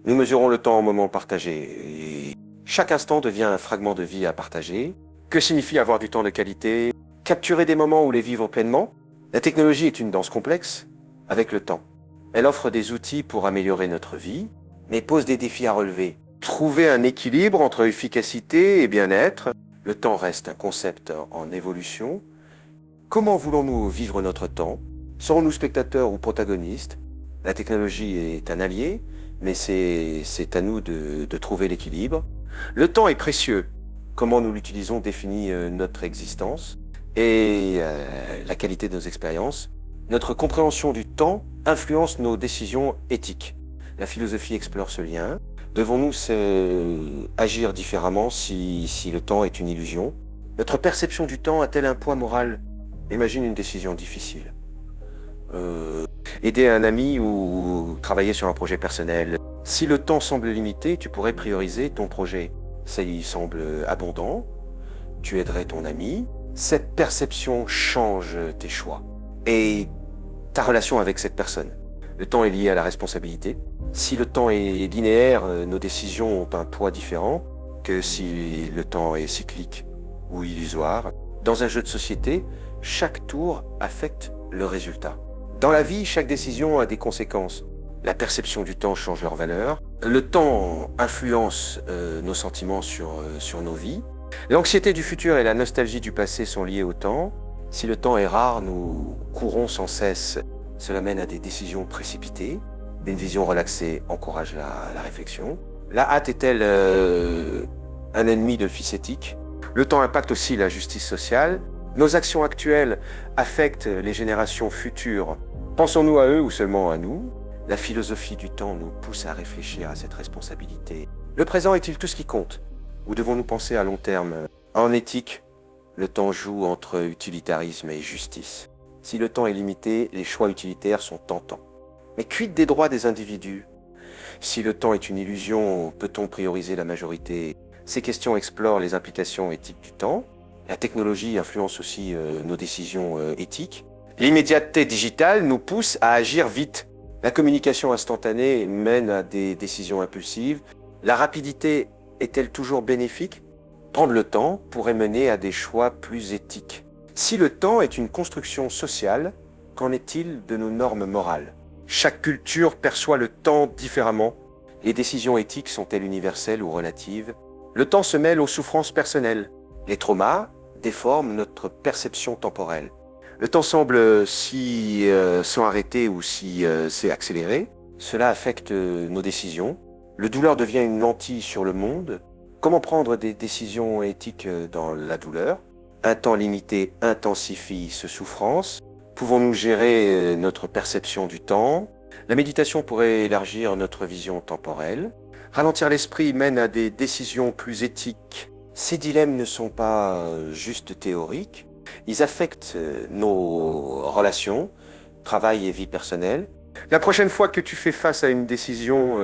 Nous mesurons le temps en moments partagés, et chaque instant devient un fragment de vie à partager. Que signifie avoir du temps de qualité? Capturer des moments où les vivre pleinement? La technologie est une danse complexe avec le temps. Elle offre des outils pour améliorer notre vie, mais pose des défis à relever. Trouver un équilibre entre efficacité et bien-être. Le temps reste un concept en évolution. Comment voulons-nous vivre notre temps? Serons-nous spectateurs ou protagonistes? La technologie est un allié, mais c'est à nous de trouver l'équilibre. Le temps est précieux. Comment nous l'utilisons définit notre existence et la qualité de nos expériences. Notre compréhension du temps influence nos décisions éthiques. La philosophie explore ce lien. Devons-nous agir différemment si le temps est une illusion? Notre perception du temps a-t-elle un poids moral? Imagine une décision difficile. Aider un ami ou travailler sur un projet personnel. Si le temps semble limité, tu pourrais prioriser ton projet. ça y semble abondant, tu aiderais ton ami. Cette perception change tes choix et ta relation avec cette personne. Le temps est lié à la responsabilité. Si le temps est linéaire, nos décisions ont un poids différent que si le temps est cyclique ou illusoire. Dans un jeu de société, chaque tour affecte le résultat. Dans la vie, chaque décision a des conséquences. La perception du temps change leur valeur. Le temps influence nos sentiments sur nos vies. L'anxiété du futur et la nostalgie du passé sont liées au temps. Si le temps est rare, nous courons sans cesse. Cela mène à des décisions précipitées. Une vision relaxée encourage la réflexion. La hâte est-elle un ennemi de fils éthique? Le temps impacte aussi la justice sociale. Nos actions actuelles affectent les générations futures. Pensons-nous à eux ou seulement à nous? La philosophie du temps nous pousse à réfléchir à cette responsabilité. Le présent est-il tout ce qui compte? Ou devons-nous penser à long terme? En éthique, le temps joue entre utilitarisme et justice. Si le temps est limité, les choix utilitaires sont tentants. Mais quid des droits des individus? Si le temps est une illusion, peut-on prioriser la majorité? Ces questions explorent les implications éthiques du temps. La technologie influence aussi nos décisions éthiques. L'immédiateté digitale nous pousse à agir vite. La communication instantanée mène à des décisions impulsives. La rapidité est-elle toujours bénéfique? Prendre le temps pourrait mener à des choix plus éthiques. Si le temps est une construction sociale, qu'en est-il de nos normes morales? Chaque culture perçoit le temps différemment. Les décisions éthiques sont-elles universelles ou relatives? Le temps se mêle aux souffrances personnelles. Les traumas déforment notre perception temporelle. Le temps semble si s'arrêter ou si s'est accéléré. Cela affecte nos décisions. Le douleur devient une lentille sur le monde. Comment prendre des décisions éthiques dans la douleur? Un temps limité intensifie ce souffrance. Pouvons-nous gérer notre perception du temps? La méditation pourrait élargir notre vision temporelle. Ralentir l'esprit mène à des décisions plus éthiques. Ces dilemmes ne sont pas juste théoriques. Ils affectent nos relations, travail et vie personnelle. La prochaine fois que tu fais face à une décision,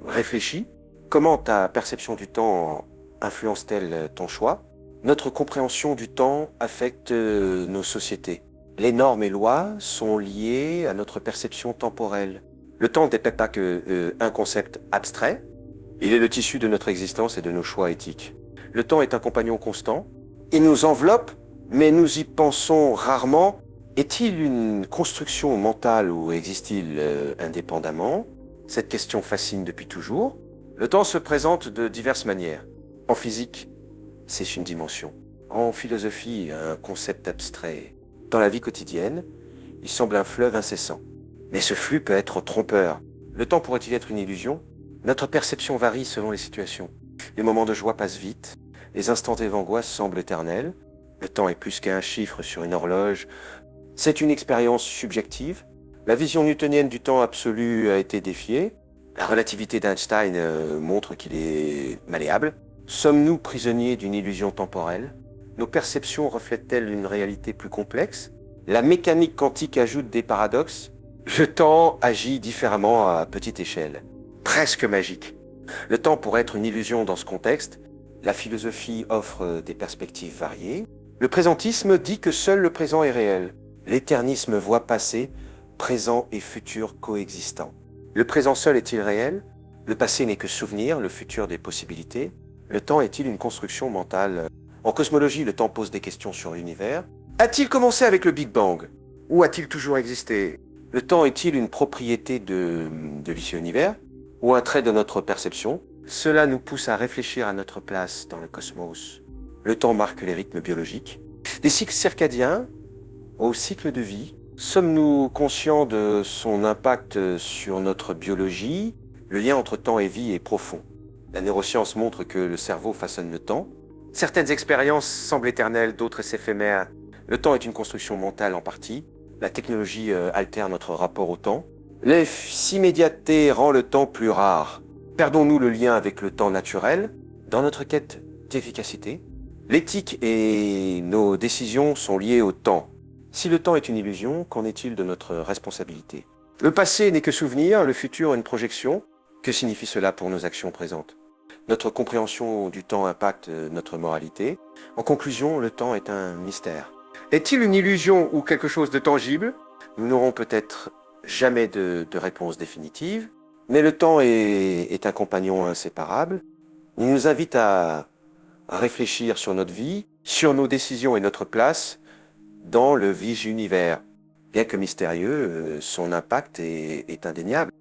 réfléchis. Comment ta perception du temps influence-t-elle ton choix? Notre compréhension du temps affecte nos sociétés. Les normes et lois sont liées à notre perception temporelle. Le temps n'est pas qu'un concept abstrait. Il est le tissu de notre existence et de nos choix éthiques. Le temps est un compagnon constant. Il nous enveloppe, mais nous y pensons rarement. Est-il une construction mentale ou existe-t-il indépendamment? Cette question fascine depuis toujours. Le temps se présente de diverses manières. En physique, c'est une dimension. En philosophie, un concept abstrait. Dans la vie quotidienne, il semble un fleuve incessant. Mais ce flux peut être trompeur. Le temps pourrait-il être une illusion? Notre perception varie selon les situations. Les moments de joie passent vite. Les instants d'angoisse semblent éternels. Le temps est plus qu'un chiffre sur une horloge. C'est une expérience subjective. La vision newtonienne du temps absolu a été défiée. La relativité d'Einstein montre qu'il est malléable. Sommes-nous prisonniers d'une illusion temporelle? Nos perceptions reflètent-elles une réalité plus complexe? La mécanique quantique ajoute des paradoxes. Le temps agit différemment à petite échelle, presque magique. Le temps pourrait être une illusion dans ce contexte. La philosophie offre des perspectives variées. Le présentisme dit que seul le présent est réel. L'éternisme voit passé, présent et futur coexistants. Le présent seul est-il réel? Le passé n'est que souvenir, le futur des possibilités. Le temps est-il une construction mentale? En cosmologie, le temps pose des questions sur l'univers. A-t-il commencé avec le Big Bang? Ou a-t-il toujours existé? Le temps est-il une propriété de l'issue univers? Ou un trait de notre perception? Cela nous pousse à réfléchir à notre place dans le cosmos. Le temps marque les rythmes biologiques. Des cycles circadiens au cycle de vie. Sommes-nous conscients de son impact sur notre biologie? Le lien entre temps et vie est profond. La neuroscience montre que le cerveau façonne le temps. Certaines expériences semblent éternelles, d'autres éphémères. Le temps est une construction mentale en partie. La technologie altère notre rapport au temps. L'immédiateté rend le temps plus rare. Perdons-nous le lien avec le temps naturel dans notre quête d'efficacité? L'éthique et nos décisions sont liées au temps. Si le temps est une illusion, qu'en est-il de notre responsabilité? Le passé n'est que souvenir, le futur une projection. Que signifie cela pour nos actions présentes? Notre compréhension du temps impacte notre moralité. En conclusion, le temps est un mystère. Est-il une illusion ou quelque chose de tangible? Nous n'aurons peut-être jamais de réponse définitive, mais le temps est un compagnon inséparable. Il nous invite à réfléchir sur notre vie, sur nos décisions et notre place dans le vige univers. Bien que mystérieux, son impact est indéniable.